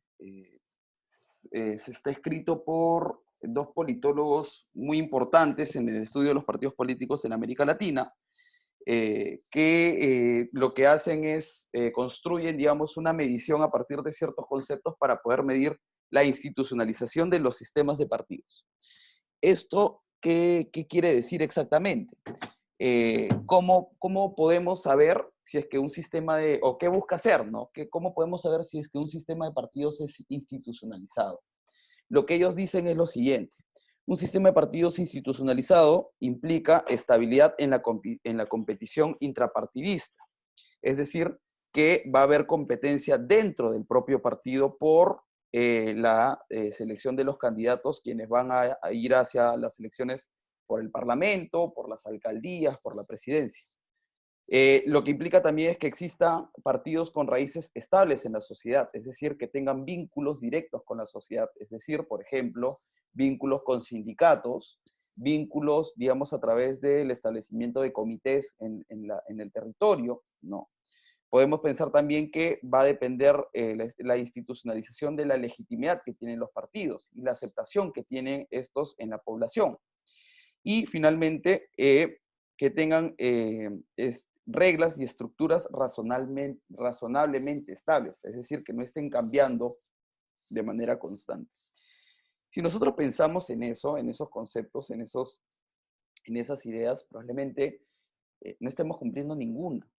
se está escrito por dos politólogos muy importantes en el estudio de los partidos políticos en América Latina, que lo que hacen es construyen, digamos, una medición a partir de ciertos conceptos para poder medir la institucionalización de los sistemas de partidos. ¿Esto qué quiere decir exactamente? ¿Cómo podemos saber si es que un sistema de, o qué busca hacer, ¿no? ¿Cómo podemos saber si es que un sistema de partidos es institucionalizado? Lo que ellos dicen es lo siguiente. Un sistema de partidos institucionalizado implica estabilidad en la competición intrapartidista. Es decir, que va a haber competencia dentro del propio partido por la selección de los candidatos, quienes van a ir hacia las elecciones por el Parlamento, por las alcaldías, por la presidencia. Lo que implica también es que existan partidos con raíces estables en la sociedad, es decir, que tengan vínculos directos con la sociedad, es decir, por ejemplo, vínculos con sindicatos, vínculos, digamos, a través del establecimiento de comités en el territorio, ¿no? Podemos pensar también que va a depender la institucionalización de la legitimidad que tienen los partidos y la aceptación que tienen estos en la población. Y finalmente, que tengan reglas y estructuras razonablemente estables, es decir, que no estén cambiando de manera constante. Si nosotros pensamos en eso, en esos conceptos, en esas ideas, probablemente no estemos cumpliendo ninguna,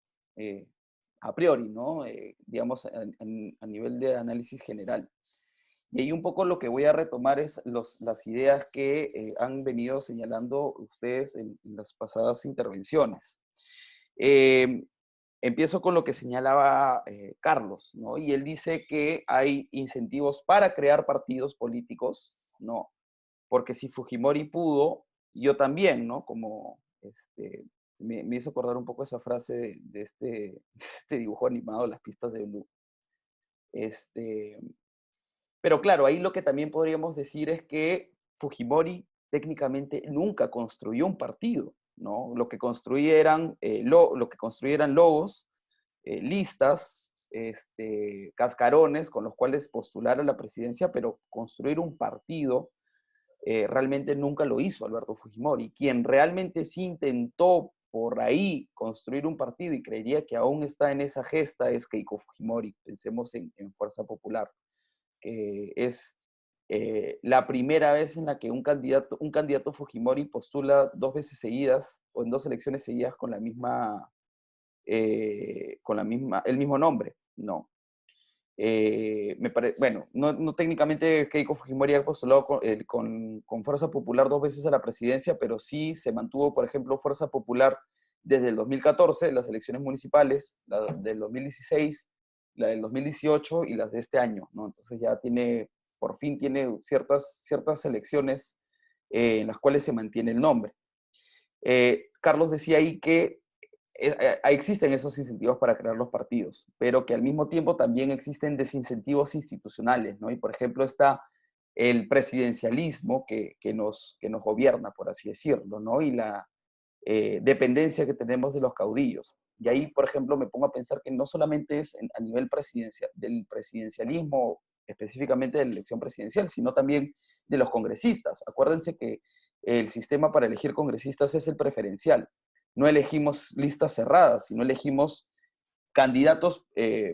a priori, ¿no? Digamos, a nivel de análisis general. Y ahí un poco lo que voy a retomar es las ideas que han venido señalando ustedes en las pasadas intervenciones. Empiezo con lo que señalaba Carlos, ¿no? Y él dice que hay incentivos para crear partidos políticos, ¿no? Porque si Fujimori pudo, yo también, ¿no? Como me hizo acordar un poco esa frase de este dibujo animado, Las pistas de Blue. Pero claro, ahí lo que también podríamos decir es que Fujimori técnicamente nunca construyó un partido, ¿no? Lo que construía eran, logos, listas, cascarones con los cuales postular a la presidencia, pero construir un partido realmente nunca lo hizo Alberto Fujimori. Quien realmente sí intentó por ahí construir un partido y creería que aún está en esa gesta es Keiko Fujimori. Pensemos en Fuerza Popular, que es la primera vez en la que un candidato Fujimori postula 2 veces seguidas o en 2 elecciones seguidas con el mismo nombre, ¿no? Bueno, no técnicamente Keiko Fujimori ha postulado con Fuerza Popular 2 veces a la presidencia, pero sí se mantuvo, por ejemplo, Fuerza Popular desde el 2014, las elecciones municipales, la del 2016, la del 2018 y las de este año, ¿no? Entonces ya por fin tiene ciertas elecciones en las cuales se mantiene el nombre. Carlos decía ahí que existen esos incentivos para crear los partidos, pero que al mismo tiempo también existen desincentivos institucionales, ¿no? Y por ejemplo está el presidencialismo que nos gobierna, por así decirlo, ¿no? Y la dependencia que tenemos de los caudillos. Y ahí, por ejemplo, me pongo a pensar que no solamente es a nivel del presidencialismo, específicamente de la elección presidencial, sino también de los congresistas. Acuérdense que el sistema para elegir congresistas es el preferencial. No elegimos listas cerradas, sino elegimos candidatos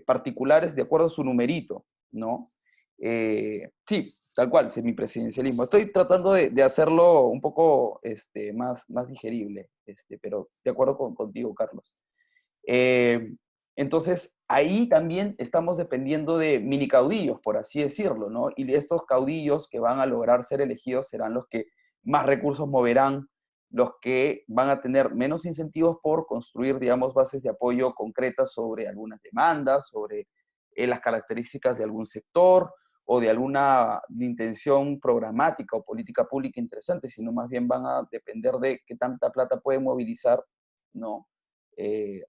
particulares de acuerdo a su numerito, ¿no? Sí, tal cual, semipresidencialismo. Estoy tratando de hacerlo un poco más digerible, pero de acuerdo contigo, Carlos. Entonces, ahí también estamos dependiendo de mini caudillos, por así decirlo, ¿no? Y estos caudillos que van a lograr ser elegidos serán los que más recursos moverán los que van a tener menos incentivos por construir, digamos, bases de apoyo concretas sobre algunas demandas, sobre las características de algún sector o de alguna intención programática o política pública interesante, sino más bien van a depender de qué tanta plata pueden movilizar, ¿no?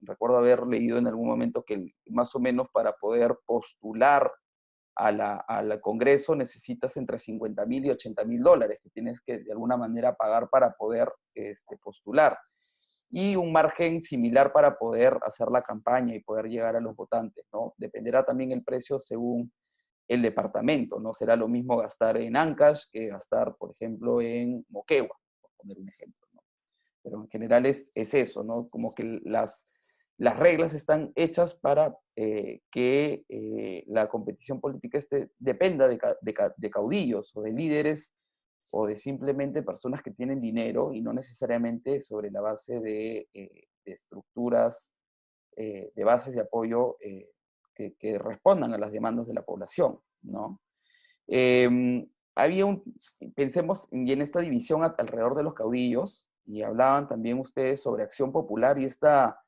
Recuerdo haber leído en algún momento que más o menos para poder postular al Congreso necesitas entre 50.000 y 80.000 dólares que tienes que de alguna manera pagar para poder postular. Y un margen similar para poder hacer la campaña y poder llegar a los votantes, ¿no? Dependerá también el precio según el departamento, ¿no? Será lo mismo gastar en Ancash que gastar, por ejemplo, en Moquegua, por poner un ejemplo, ¿no? Pero en general es eso, ¿no? Como que las reglas están hechas para que la competición política dependa de caudillos o de líderes o de simplemente personas que tienen dinero y no necesariamente sobre la base de estructuras, de bases de apoyo que respondan a las demandas de la población, ¿no? Había pensemos y en esta división alrededor de los caudillos, y hablaban también ustedes sobre Acción Popular y esta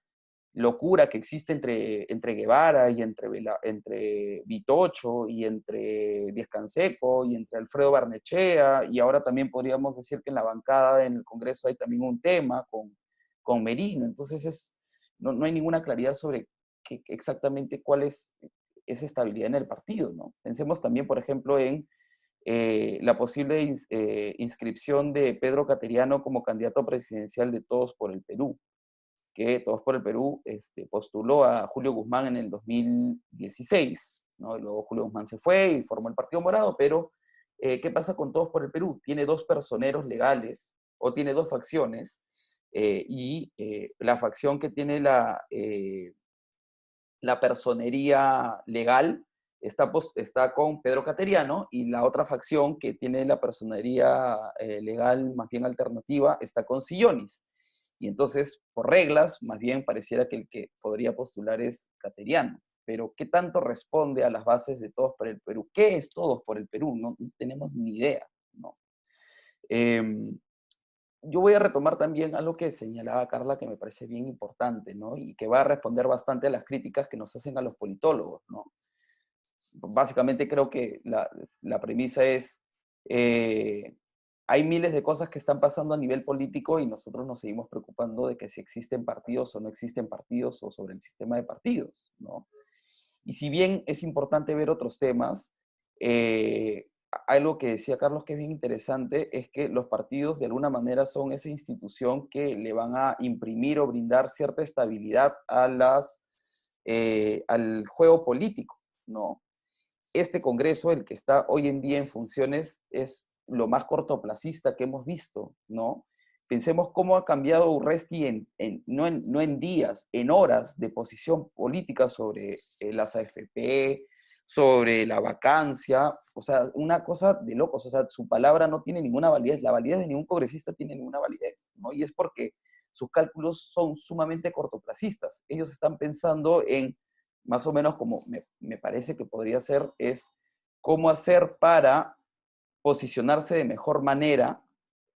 locura que existe entre Guevara y entre Vitocho y entre Díaz Canseco y entre Alfredo Barnechea, y ahora también podríamos decir que en la bancada en el Congreso hay también un tema con Merino. Entonces no hay ninguna claridad sobre exactamente cuál es esa estabilidad en el partido, ¿no? Pensemos también, por ejemplo, en la posible inscripción de Pedro Cateriano como candidato presidencial de Todos por el Perú, que Todos por el Perú postuló a Julio Guzmán en el 2016, ¿no? Y luego Julio Guzmán se fue y formó el Partido Morado, pero ¿qué pasa con Todos por el Perú? Tiene dos personeros legales, o tiene dos facciones, y la facción que tiene la personería legal está con Pedro Cateriano, y la otra facción que tiene la personería legal más bien alternativa está con Sillonis. Y entonces, por reglas, más bien pareciera que el que podría postular es Cateriano. Pero ¿qué tanto responde a las bases de Todos por el Perú? ¿Qué es Todos por el Perú? No tenemos ni idea, ¿no? Yo voy a retomar también algo que señalaba Carla, que me parece bien importante, ¿no? Y que va a responder bastante a las críticas que nos hacen a los politólogos, ¿no? Básicamente creo que la premisa es, hay miles de cosas que están pasando a nivel político y nosotros nos seguimos preocupando de que si existen partidos o no existen partidos o sobre el sistema de partidos, ¿no? Y si bien es importante ver otros temas, algo que decía Carlos que es bien interesante es que los partidos de alguna manera son esa institución que le van a imprimir o brindar cierta estabilidad al juego político, ¿no? Este Congreso, el que está hoy en día en funciones, es lo más cortoplacista que hemos visto, ¿no? Pensemos cómo ha cambiado Urresti no en días, en horas de posición política sobre las AFP, sobre la vacancia, o sea, una cosa de locos, o sea, su palabra no tiene ninguna validez, la validez de ningún congresista tiene ninguna validez, ¿no? Y es porque sus cálculos son sumamente cortoplacistas. Ellos están pensando en más o menos como me parece que podría ser, es cómo hacer para posicionarse de mejor manera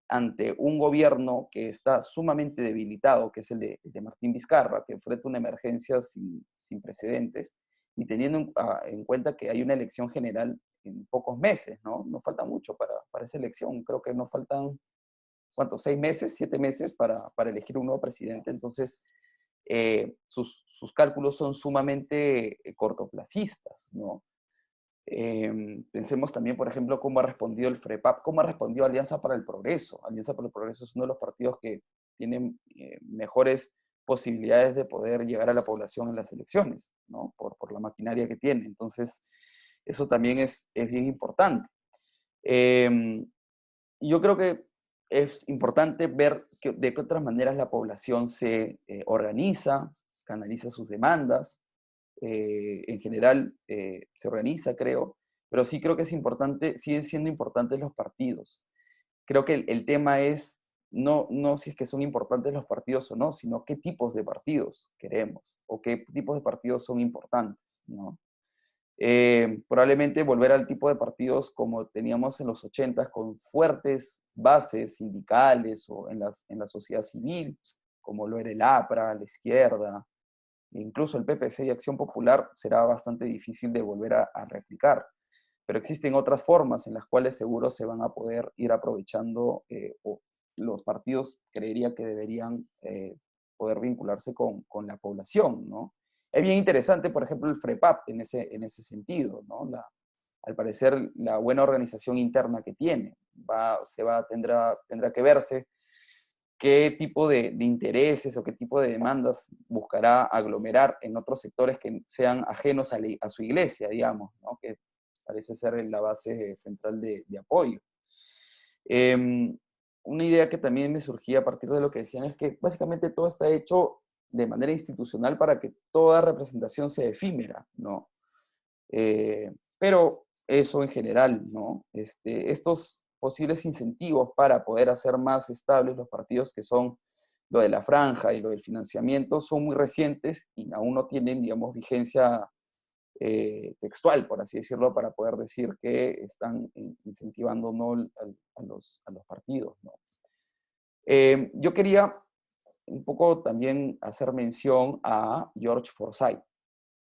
ante un gobierno que está sumamente debilitado, que es el de Martín Vizcarra, que enfrenta una emergencia sin precedentes, y teniendo en cuenta que hay una elección general en pocos meses, ¿no? No falta mucho para esa elección, creo que nos faltan, ¿cuántos? 6 meses, 7 meses para elegir un nuevo presidente. Entonces, sus cálculos son sumamente cortoplacistas, ¿no? Pensemos también, por ejemplo, cómo ha respondido el FREPAP, cómo ha respondido Alianza para el Progreso. Alianza para el Progreso es uno de los partidos que tienen mejores posibilidades de poder llegar a la población en las elecciones, ¿no? Por la maquinaria que tiene. Entonces, eso también es bien importante. Yo creo que es importante ver de qué otras maneras la población se organiza, canaliza sus demandas, en general se organiza, creo, pero sí creo que es importante, siguen siendo importantes los partidos. Creo que el tema es no si es que son importantes los partidos o no, sino qué tipos de partidos queremos o qué tipos de partidos son importantes, ¿no? Probablemente volver al tipo de partidos como teníamos en los 80 con fuertes bases sindicales o en la sociedad civil, como lo era el APRA, la izquierda, e incluso el PPC y Acción Popular, será bastante difícil de volver a replicar. Pero existen otras formas en las cuales seguro se van a poder ir aprovechando, o los partidos creería que deberían poder vincularse con la población, ¿no? Es bien interesante, por ejemplo, el FREPAP en ese sentido, ¿no? Al parecer, la buena organización interna que tiene, tendrá que verse qué tipo de intereses o qué tipo de demandas buscará aglomerar en otros sectores que sean ajenos a su iglesia, digamos, ¿no? Que parece ser la base central de apoyo. Una idea que también me surgía a partir de lo que decían es que básicamente todo está hecho de manera institucional para que toda representación sea efímera, ¿no? Pero eso en general, ¿no? Estos posibles incentivos para poder hacer más estables los partidos, que son lo de la franja y lo del financiamiento, son muy recientes y aún no tienen, digamos, vigencia textual, por así decirlo, para poder decir que están incentivando no a los partidos, ¿no? Yo quería un poco también hacer mención a George Forsyth,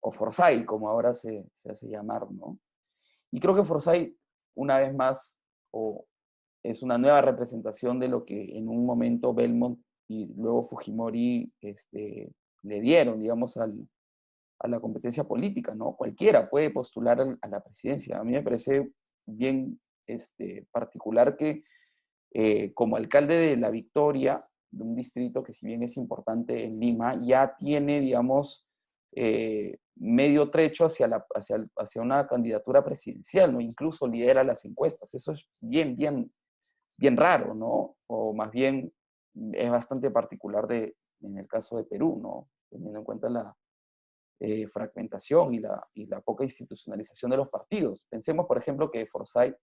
o Forsyth, como ahora se hace llamar, ¿no? Y creo que Forsyth, una vez más, es una nueva representación de lo que en un momento Belmont y luego Fujimori le dieron, digamos, a la competencia política, ¿no? Cualquiera puede postular a la presidencia. A mí me parece bien particular que como alcalde de La Victoria, de un distrito que si bien es importante en Lima, ya tiene, digamos, medio trecho hacia una candidatura presidencial, ¿no? Incluso lidera las encuestas. Eso es bien raro, ¿no? O más bien es bastante particular en el caso de Perú, ¿no? Teniendo en cuenta la fragmentación y la poca institucionalización de los partidos. Pensemos, por ejemplo, que Forsyth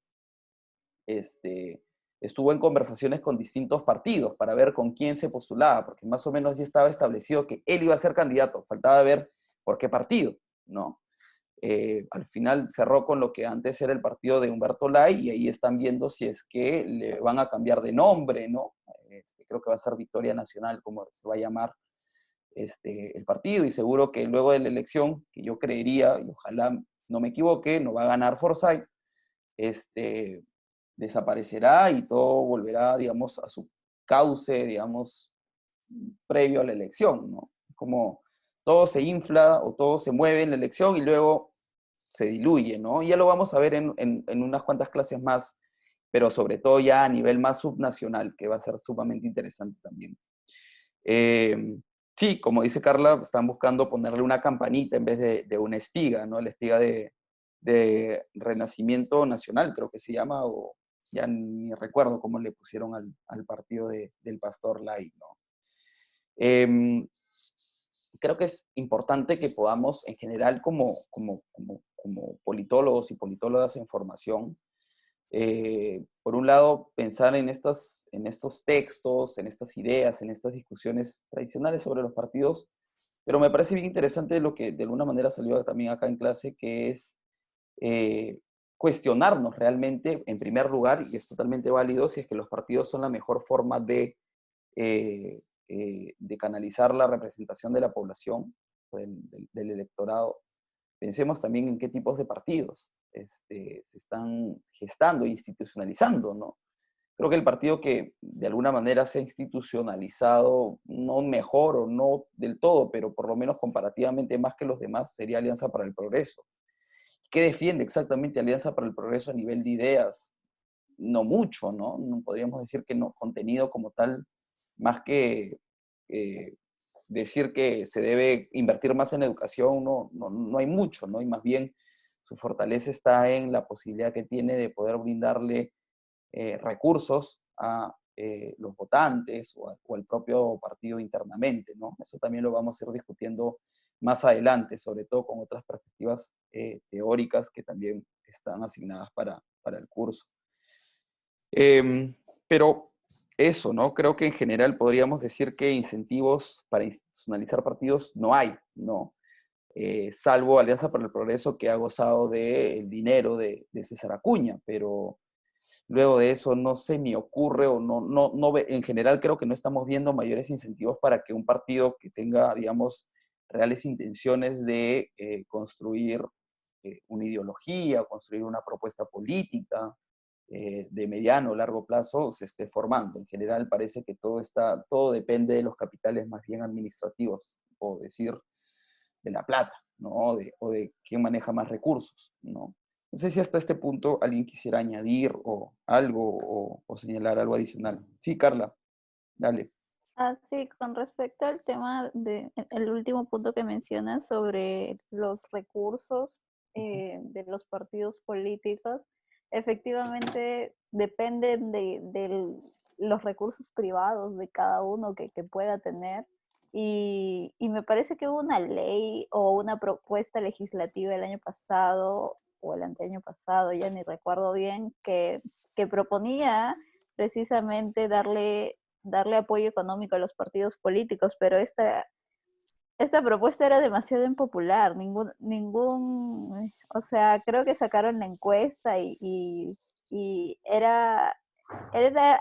estuvo en conversaciones con distintos partidos para ver con quién se postulaba, porque más o menos ya estaba establecido que él iba a ser candidato, faltaba ver por qué partido, ¿no? Al final cerró con lo que antes era el partido de Humberto Lay, y ahí están viendo si es que le van a cambiar de nombre, ¿no? Creo que va a ser Victoria Nacional, como se va a llamar el partido, y seguro que luego de la elección, que yo creería, y ojalá no me equivoque, no va a ganar Forsyth, desaparecerá y todo volverá, digamos, a su cauce, digamos, previo a la elección, ¿no? Como todo se infla o todo se mueve en la elección y luego se diluye, ¿no? Y ya lo vamos a ver en unas cuantas clases más, pero sobre todo ya a nivel más subnacional, que va a ser sumamente interesante también. Sí, como dice Carla, están buscando ponerle una campanita en vez de una espiga, ¿no? La espiga de Renacimiento Nacional, creo que se llama, o ya ni recuerdo cómo le pusieron al partido del Pastor Lai, ¿no? Creo que es importante que podamos, en general, como politólogos y politólogas en formación, por un lado, pensar en estos textos, en estas ideas, en estas discusiones tradicionales sobre los partidos, pero me parece bien interesante lo que de alguna manera salió también acá en clase, que es cuestionarnos realmente, en primer lugar, y es totalmente válido, si es que los partidos son la mejor forma de canalizar la representación de la población, del electorado. Pensemos también en qué tipos de partidos se están gestando e institucionalizando, ¿no? Creo que el partido que de alguna manera se ha institucionalizado, no mejor o no del todo, pero por lo menos comparativamente más que los demás, sería Alianza para el Progreso. ¿Qué defiende exactamente Alianza para el Progreso a nivel de ideas? No mucho, ¿no? No podríamos decir que no, contenido como tal, más que decir que se debe invertir más en educación, no hay mucho, ¿no? Y más bien su fortaleza está en la posibilidad que tiene de poder brindarle recursos a los votantes o al propio partido internamente, ¿no? Eso también lo vamos a ir discutiendo más adelante, sobre todo con otras perspectivas teóricas que también están asignadas para el curso. Pero eso, ¿no? Creo que en general podríamos decir que incentivos para institucionalizar partidos no hay, ¿no? salvo Alianza para el Progreso, que ha gozado del dinero de César Acuña, pero luego de eso no se me ocurre, o en general creo que no estamos viendo mayores incentivos para que un partido que tenga, digamos, reales intenciones de construir una ideología, o construir una propuesta política de mediano o largo plazo, se esté formando. En general parece que todo depende de los capitales más bien administrativos, o decir, de la plata, ¿no? O de quién maneja más recursos, ¿no? No sé si hasta este punto alguien quisiera añadir o algo o señalar algo adicional. Sí, Carla, dale. Sí, con respecto al tema el último punto que mencionas sobre los recursos de los partidos políticos, efectivamente dependen de los recursos privados de cada uno que pueda tener. Y me parece que hubo una ley o una propuesta legislativa el año pasado o el anteaño pasado, ya ni recuerdo bien, que proponía precisamente darle apoyo económico a los partidos políticos, pero esta propuesta era demasiado impopular, o sea, creo que sacaron la encuesta y era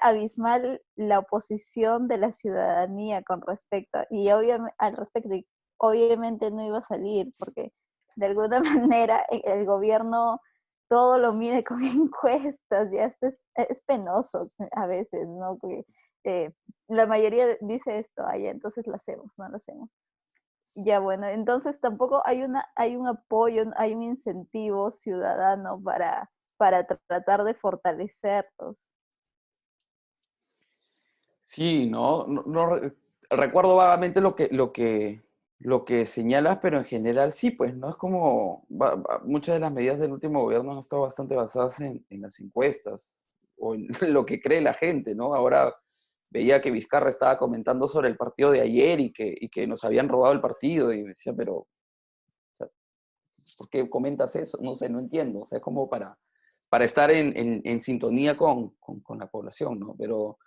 abismal la oposición de la ciudadanía con respecto, al respecto, y obviamente no iba a salir, porque de alguna manera el gobierno todo lo mide con encuestas, ya es penoso a veces, ¿no? Porque la mayoría dice esto, allá, entonces lo hacemos, no lo hacemos. Ya bueno, entonces tampoco hay un apoyo, hay un incentivo ciudadano para tratar de fortalecerlos. Sí, recuerdo vagamente lo que señalas, pero en general sí, pues, ¿no? Es como, muchas de las medidas del último gobierno han estado bastante basadas en las encuestas, o en lo que cree la gente, ¿no? Ahora veía que Vizcarra estaba comentando sobre el partido de ayer y que nos habían robado el partido, y me decía, pero, o sea, ¿por qué comentas eso? No sé, no entiendo, o sea, es como para estar en sintonía con la población, ¿no? Pero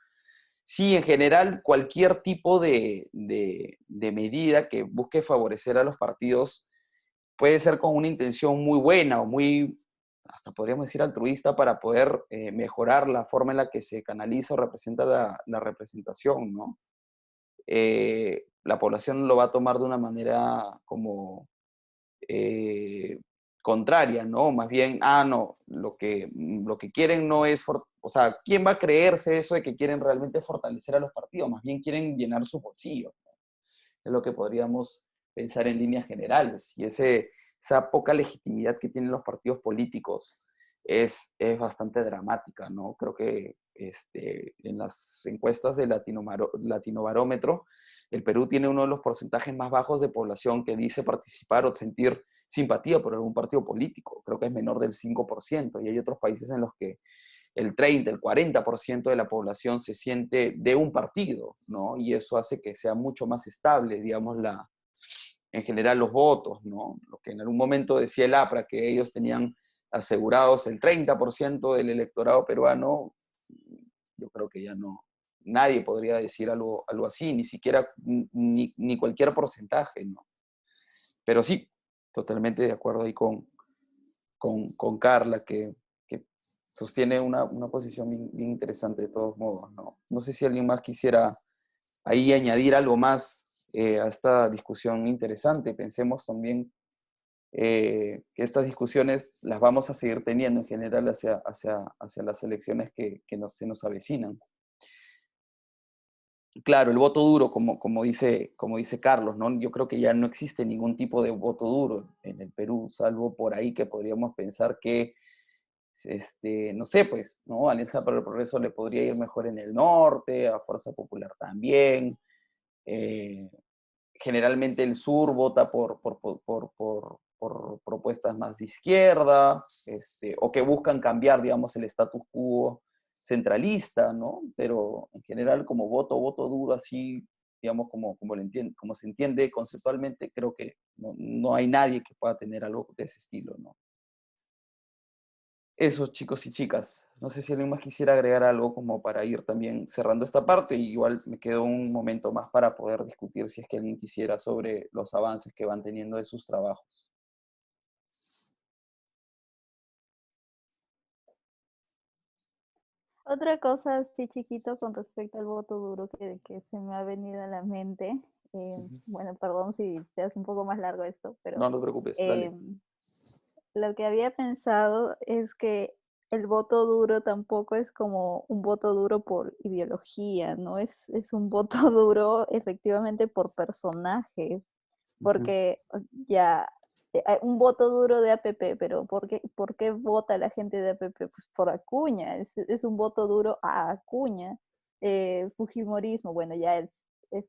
sí, en general, cualquier tipo de medida que busque favorecer a los partidos puede ser con una intención muy buena o muy, hasta podríamos decir, altruista, para poder mejorar la forma en la que se canaliza o representa la representación, ¿no? La población lo va a tomar de una manera como eh, contraria, ¿no? Más bien, no, lo que quieren no es, o sea, ¿quién va a creerse eso de que quieren realmente fortalecer a los partidos? Más bien quieren llenar su bolsillo, ¿no? Es lo que podríamos pensar en líneas generales. Y esa poca legitimidad que tienen los partidos políticos es bastante dramática, ¿no? Creo que en las encuestas de Latinobarómetro, el Perú tiene uno de los porcentajes más bajos de población que dice participar o sentir simpatía por algún partido político. Creo que es menor del 5%, y hay otros países en los que el 30, el 40% de la población se siente de un partido, ¿no? Y eso hace que sea mucho más estable, digamos, en general los votos, ¿no? Lo que en algún momento decía el APRA, que ellos tenían asegurados el 30% del electorado peruano, yo creo que ya no, nadie podría decir algo así, ni siquiera, ni cualquier porcentaje, ¿no? Pero sí, totalmente de acuerdo ahí con Carla, que sostiene una posición bien interesante de todos modos, ¿no? No sé si alguien más quisiera ahí añadir algo más a esta discusión interesante. Pensemos también que estas discusiones las vamos a seguir teniendo en general hacia las elecciones que se nos avecinan. Claro, el voto duro, como dice Carlos, ¿no? Yo creo que ya no existe ningún tipo de voto duro en el Perú, salvo por ahí que podríamos pensar que, no sé, pues, ¿no? Alianza para el Progreso le podría ir mejor en el norte, a Fuerza Popular también. Eh, Generalmente el sur vota por propuestas más de izquierda, o que buscan cambiar, digamos, el status quo centralista, ¿no? Pero en general, como voto duro, así, digamos, como se entiende conceptualmente, creo que no hay nadie que pueda tener algo de ese estilo, ¿no? Eso, chicos y chicas. No sé si alguien más quisiera agregar algo como para ir también cerrando esta parte. Y igual me quedo un momento más para poder discutir si es que alguien quisiera sobre los avances que van teniendo de sus trabajos. Otra cosa así chiquito con respecto al voto duro que se me ha venido a la mente. Ujú. Bueno, perdón si se hace un poco más largo esto, pero No te preocupes, eh, dale. lo que había pensado es que el voto duro tampoco es como un voto duro por ideología, ¿no? Es un voto duro efectivamente por personajes, Ujú. porque ya hay un voto duro de APP, pero por qué vota la gente de APP? Pues por Acuña, es un voto duro a Acuña. Fujimorismo, bueno, ya es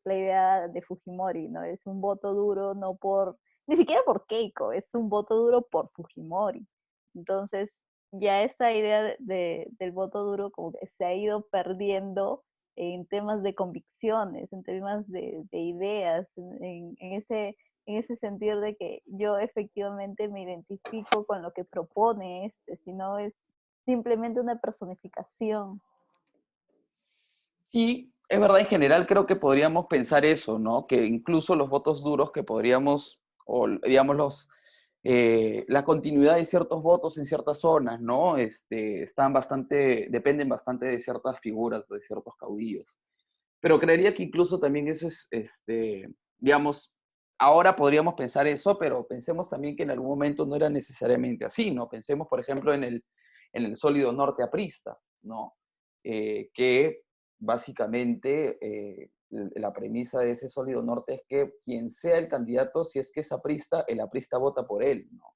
la idea de Fujimori, ¿no? Es un voto duro no por, ni siquiera por Keiko, es un voto duro por Fujimori. Entonces, ya esta idea del voto duro como que se ha ido perdiendo en temas de convicciones, en temas de ideas, en ese sentido de que yo efectivamente me identifico con lo que propone sino es simplemente una personificación. Sí, es verdad, en general creo que podríamos pensar eso, ¿no? Que incluso los votos duros que podríamos, o digamos la continuidad de ciertos votos en ciertas zonas, ¿no? Están bastante, dependen bastante de ciertas figuras, de ciertos caudillos. Pero creería que incluso también eso es, digamos, ahora podríamos pensar eso, pero pensemos también que en algún momento no era necesariamente así, ¿no? Pensemos, por ejemplo, en el sólido norte aprista, ¿no? Que básicamente la premisa de ese sólido norte es que quien sea el candidato, si es que es aprista, el aprista vota por él, ¿no?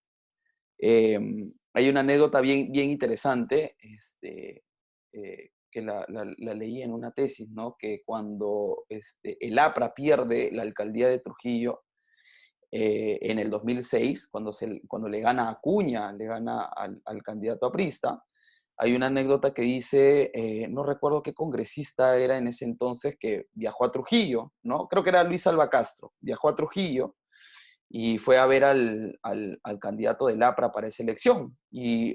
Hay una anécdota bien, bien interesante, que la leí en una tesis, ¿no? Que cuando el APRA pierde la alcaldía de Trujillo en el 2006, cuando le gana a Acuña, le gana al candidato aprista, hay una anécdota que dice, no recuerdo qué congresista era en ese entonces, que viajó a Trujillo, ¿no? Creo que era Luis Alba Castro, viajó a Trujillo y fue a ver al candidato del APRA para esa elección. Y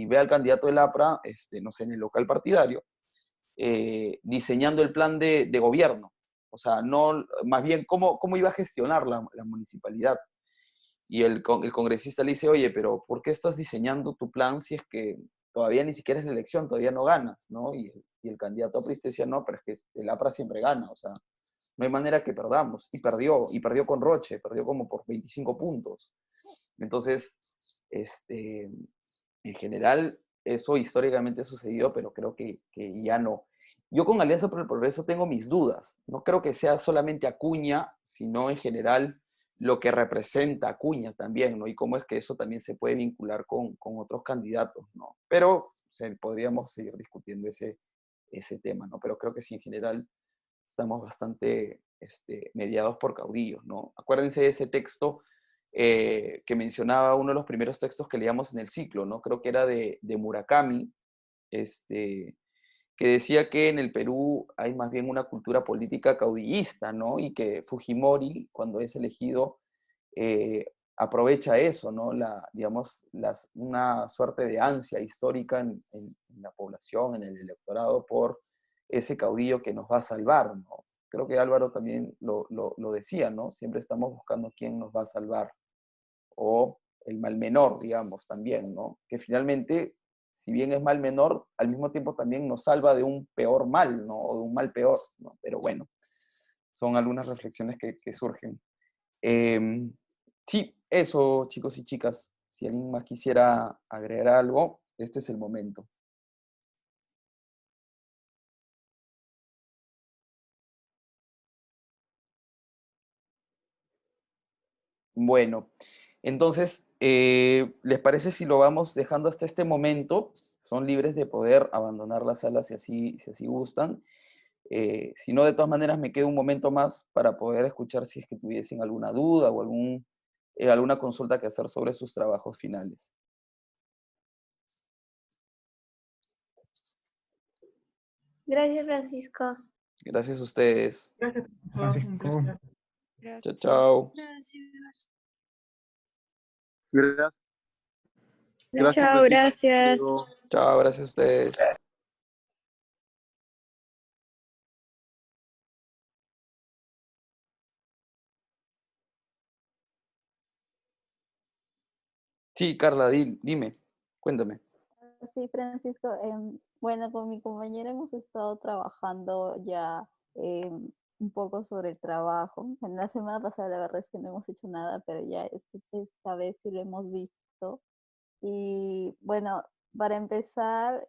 ve al candidato del APRA, no sé, en el local partidario, diseñando el plan de gobierno. O sea, no, más bien cómo iba a gestionar la municipalidad. Y el congresista le dice, oye, pero ¿por qué estás diseñando tu plan si es que todavía ni siquiera es la elección, todavía no ganas, ¿no? Y el candidato aprista decía, no, pero es que el APRA siempre gana, o sea, no hay manera que perdamos. Y perdió con Roche, perdió como por 25 puntos. Entonces, en general, eso históricamente sucedió, pero creo que ya no. Yo con Alianza por el Progreso tengo mis dudas. No creo que sea solamente Acuña, sino en general lo que representa Acuña también, ¿no? Y cómo es que eso también se puede vincular con otros candidatos, ¿no? Pero podríamos seguir discutiendo ese tema, ¿no? Pero creo que sí, en general, estamos bastante mediados por caudillos, ¿no? Acuérdense de ese texto que mencionaba uno de los primeros textos que leíamos en el ciclo, ¿no? Creo que era de Murakami, que decía que en el Perú hay más bien una cultura política caudillista, ¿no? Y que Fujimori, cuando es elegido, aprovecha eso, ¿no? Digamos, una suerte de ansia histórica en la población, en el electorado, por ese caudillo que nos va a salvar, ¿no? Creo que Álvaro también lo decía, ¿no? Siempre estamos buscando quién nos va a salvar, o el mal menor, digamos, también, ¿no? Que finalmente, si bien es mal menor, al mismo tiempo también nos salva de un peor mal, ¿no? O de un mal peor, ¿no? Pero bueno, son algunas reflexiones que surgen. Eh, sí, eso, chicos y chicas. Si alguien más quisiera agregar algo, este es el momento. Bueno, entonces, ¿les parece si lo vamos dejando hasta este momento? Son libres de poder abandonar la sala si así gustan. Si no, de todas maneras, me quedo un momento más para poder escuchar si es que tuviesen alguna duda o alguna consulta que hacer sobre sus trabajos finales. Gracias, Francisco. Gracias a ustedes. Gracias, profesor. Un Francisco. placer. Chao, chao. Gracias. Gracias, Chao, Francisco. gracias. Luego. Chao, gracias a ustedes. Sí, Carla, dime, cuéntame. Sí, Francisco, bueno, con mi compañera hemos estado trabajando ya un poco sobre el trabajo. En la semana pasada la verdad es que no hemos hecho nada, pero ya esta vez sí lo hemos visto. Y bueno, para empezar,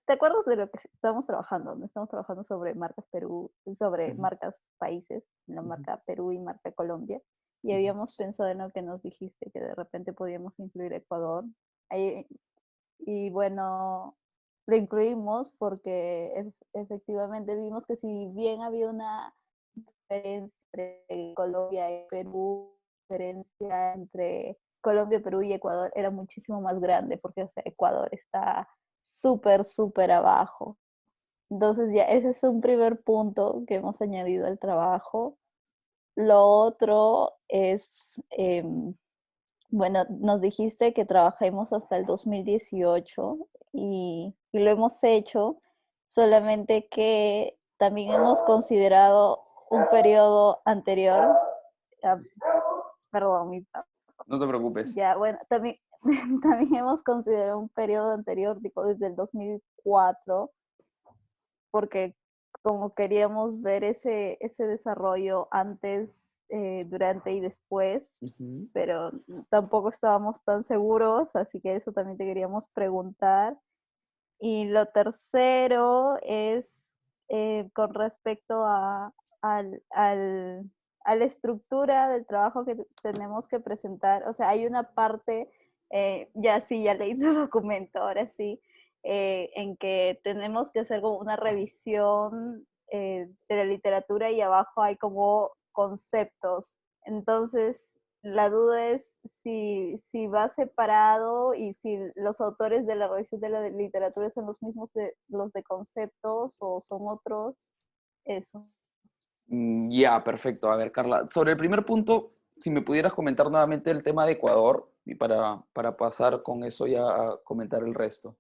¿te acuerdas de lo que estamos trabajando? ¿No? Estamos trabajando sobre marcas Perú, sobre Ujú, marcas países, la ujú, marca Perú y marca Colombia. Y ujú. habíamos pensado en lo que nos dijiste, que de repente podíamos incluir Ecuador. Ahí y bueno, lo incluimos porque efectivamente vimos que si bien había una diferencia entre Colombia y Perú, diferencia entre Colombia, Perú y Ecuador era muchísimo más grande porque o sea, Ecuador está súper, súper abajo. Entonces ya ese es un primer punto que hemos añadido al trabajo. Lo otro es bueno, nos dijiste que trabajemos hasta el 2018 y lo hemos hecho, solamente que también hemos considerado un periodo anterior, ah, perdón, No te preocupes. ya, bueno, también, también hemos considerado un periodo anterior, tipo desde el 2004, porque como queríamos ver ese desarrollo antes, durante y después, Ujú. pero tampoco estábamos tan seguros, así que eso también te queríamos preguntar. Y lo tercero es con respecto a la estructura del trabajo que tenemos que presentar. O sea, hay una parte, ya sí, ya leí tu documento, ahora sí, en que tenemos que hacer como una revisión de la literatura y abajo hay como conceptos. Entonces, la duda es si va separado y si los autores de la revisión de la literatura son los mismos de los de conceptos o son otros. Eso. Ya, perfecto. A ver, Carla, sobre el primer punto, si me pudieras comentar nuevamente el tema de Ecuador y para pasar con eso ya a comentar el resto.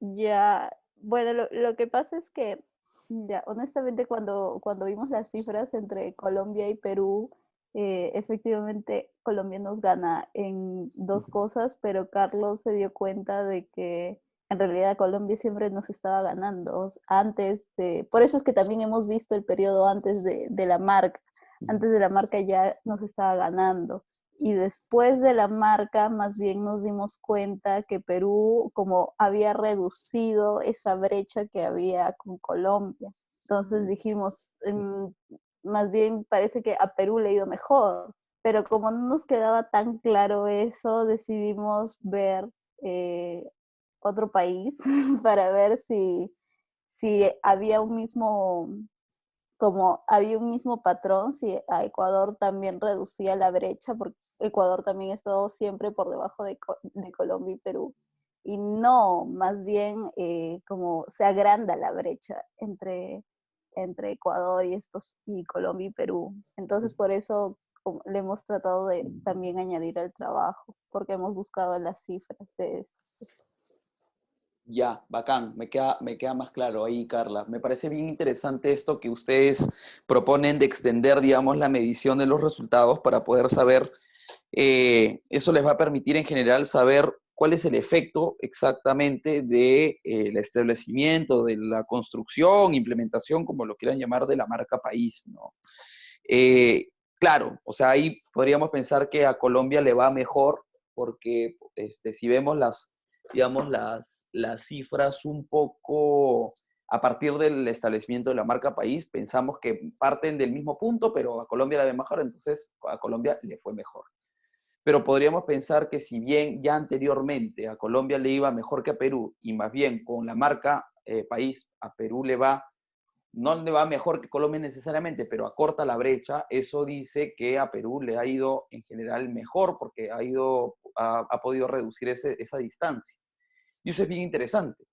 Ya, bueno, lo que pasa es que, ya, honestamente, cuando vimos las cifras entre Colombia y Perú, efectivamente Colombia nos gana en dos cosas, pero Carlos se dio cuenta de que en realidad Colombia siempre nos estaba ganando antes de, por eso es que también hemos visto el periodo antes de la marca, antes de la marca ya nos estaba ganando. Y después de la marca, más bien nos dimos cuenta que Perú como había reducido esa brecha que había con Colombia. Entonces dijimos, más bien parece que a Perú le ha ido mejor. Pero como no nos quedaba tan claro eso, decidimos ver otro país para ver si había un mismo, como había un mismo patrón, si a Ecuador también reducía la brecha, porque Ecuador también ha estado siempre por debajo de Colombia y Perú. Y no, más bien como se agranda la brecha entre Ecuador y Colombia y Perú. Entonces por eso le hemos tratado de también añadir al trabajo, porque hemos buscado las cifras de esto. Ya, bacán, me queda más claro ahí, Carla. Me parece bien interesante esto que ustedes proponen de extender, digamos, la medición de los resultados para poder saber, eso les va a permitir en general saber cuál es el efecto exactamente de, el establecimiento, de la construcción, implementación, como lo quieran llamar, de la marca país, ¿no? Claro, o sea, ahí podríamos pensar que a Colombia le va mejor porque si vemos digamos, las cifras un poco a partir del establecimiento de la marca país, pensamos que parten del mismo punto, pero a Colombia le va mejor, entonces a Colombia le fue mejor. Pero podríamos pensar que si bien ya anteriormente a Colombia le iba mejor que a Perú, y más bien con la marca país a Perú le va, no le va mejor que Colombia necesariamente, pero acorta la brecha, eso dice que a Perú le ha ido en general mejor porque ha podido reducir esa distancia. Y eso es bien interesante.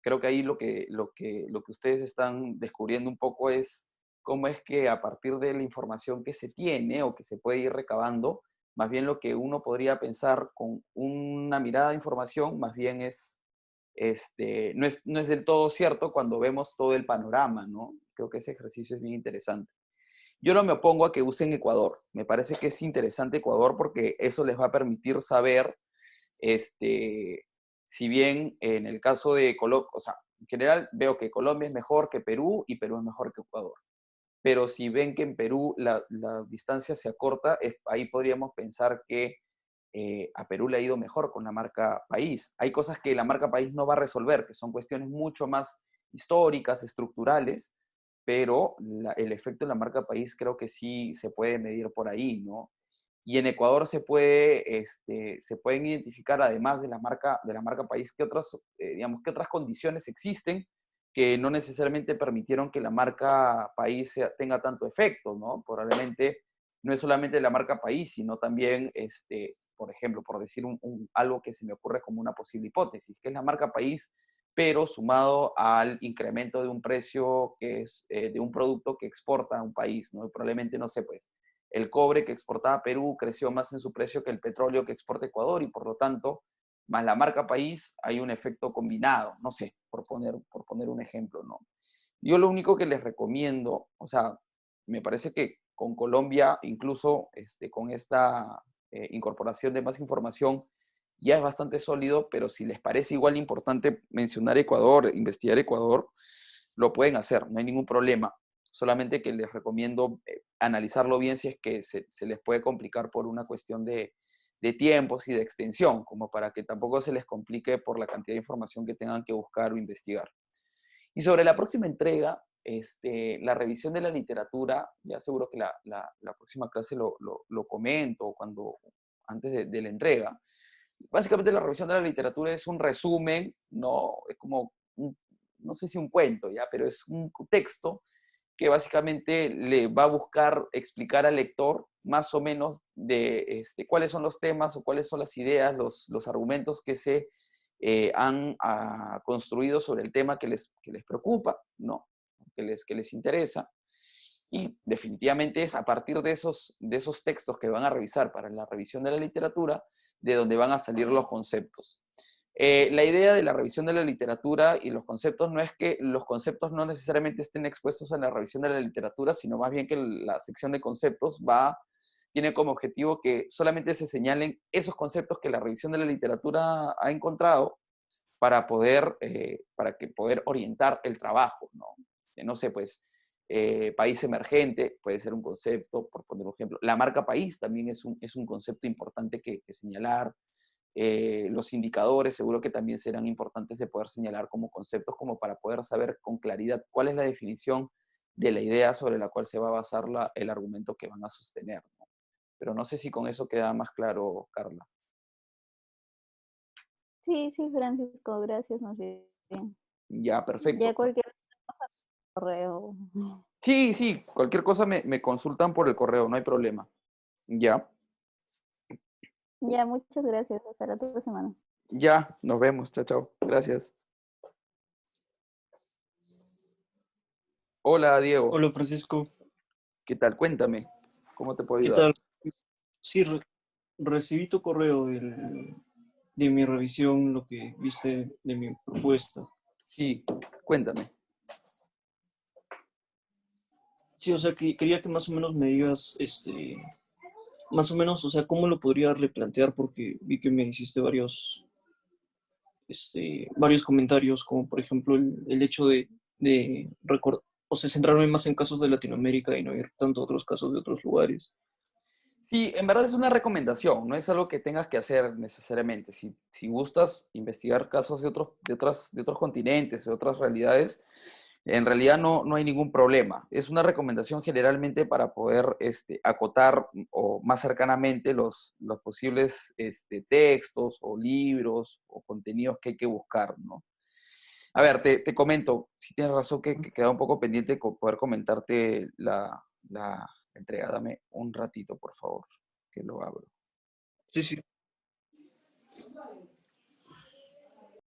Creo que ahí lo que ustedes están descubriendo un poco es cómo es que a partir de la información que se tiene o que se puede ir recabando, Más bien lo que uno podría pensar con una mirada de información, más bien no es del todo cierto cuando vemos todo el panorama, ¿no? Creo que ese ejercicio es bien interesante. Yo no me opongo a que usen Ecuador. Me parece que es interesante Ecuador porque eso les va a permitir saber, si bien en el caso de Colombia, o sea, en general veo que Colombia es mejor que Perú y Perú es mejor que Ecuador. Pero si ven que en Perú la distancia se acorta, ahí podríamos pensar que a Perú le ha ido mejor con la marca país. Hay cosas que la marca país no va a resolver, que son cuestiones mucho más históricas, estructurales, pero el efecto de la marca país creo que sí se puede medir por ahí, ¿no? Y en Ecuador se pueden identificar, además de la marca país, digamos, qué otras condiciones existen que no necesariamente permitieron que la marca país tenga tanto efecto, ¿no? Probablemente no es solamente la marca país, sino también, por ejemplo, por decir algo que se me ocurre como una posible hipótesis, que es la marca país, pero sumado al incremento de un precio que es de un producto que exporta a un país, ¿no? Y probablemente, no sé, pues, el cobre que exportaba Perú creció más en su precio que el petróleo que exporta Ecuador y por lo tanto, más la marca país, hay un efecto combinado, no sé, por poner un ejemplo, ¿no? Yo lo único que les recomiendo, o sea, me parece que con Colombia, incluso con esta incorporación de más información, ya es bastante sólido, pero si les parece igual importante mencionar Ecuador, investigar Ecuador, lo pueden hacer, no hay ningún problema. Solamente que les recomiendo analizarlo bien si es que se les puede complicar por una cuestión de tiempos y de extensión, como para que tampoco se les complique por la cantidad de información que tengan que buscar o investigar. Y sobre la próxima entrega, la revisión de la literatura, ya seguro que la próxima clase lo comento antes de la entrega. Básicamente la revisión de la literatura es un resumen, ¿no? Es como, no sé si un cuento, ¿ya? Pero es un texto que básicamente le va a buscar explicar al lector más o menos de cuáles son los temas o cuáles son las ideas, los argumentos que se han construido sobre el tema que les preocupa, ¿no? Que les interesa. Y definitivamente es a partir de esos textos que van a revisar para la revisión de la literatura, de donde van a salir los conceptos. La idea de la revisión de la literatura y los conceptos no es que los conceptos no necesariamente estén expuestos en la revisión de la literatura, sino más bien que la sección de conceptos tiene como objetivo que solamente se señalen esos conceptos que la revisión de la literatura ha encontrado para que poder orientar el trabajo, ¿no? No sé, pues, país emergente puede ser un concepto, por poner un ejemplo. La marca país también es un concepto importante que señalar. Los indicadores seguro que también serán importantes de poder señalar como conceptos, como para poder saber con claridad cuál es la definición de la idea sobre la cual se va a basar el argumento que van a sostener, ¿no? Pero no sé si con eso queda más claro, Carla. Sí, sí, Francisco, gracias, más bien. Ya, perfecto. Ya cualquier correo. Sí, sí, cualquier cosa me consultan por el correo, no hay problema. Ya, Ya, muchas gracias. Hasta la otra semana. ya, nos vemos, chao, chao. Gracias. Hola, Diego. Hola Francisco, ¿Qué tal? Cuéntame, ¿cómo te puedo ¿qué ayudar? tal? Sí, recibí tu correo de mi revisión, lo que viste de mi propuesta. Sí, cuéntame. Sí, o sea, que quería que más o menos me digas, más o menos, o sea, cómo lo podría replantear, porque vi que me hiciste varios comentarios, como por ejemplo el hecho de o sea, centrarme más en casos de Latinoamérica y no ir tanto a otros casos de otros lugares. Sí, en verdad es una recomendación, no es algo que tengas que hacer necesariamente. Si gustas investigar casos de otros continentes, de otras realidades, en realidad no hay ningún problema. Es una recomendación generalmente para poder acotar o más cercanamente los posibles textos o libros o contenidos que hay que buscar, ¿no? A ver, te comento, si tienes razón que queda un poco pendiente poder comentarte la entrega. Dame un ratito, por favor, que lo abro. Sí, sí.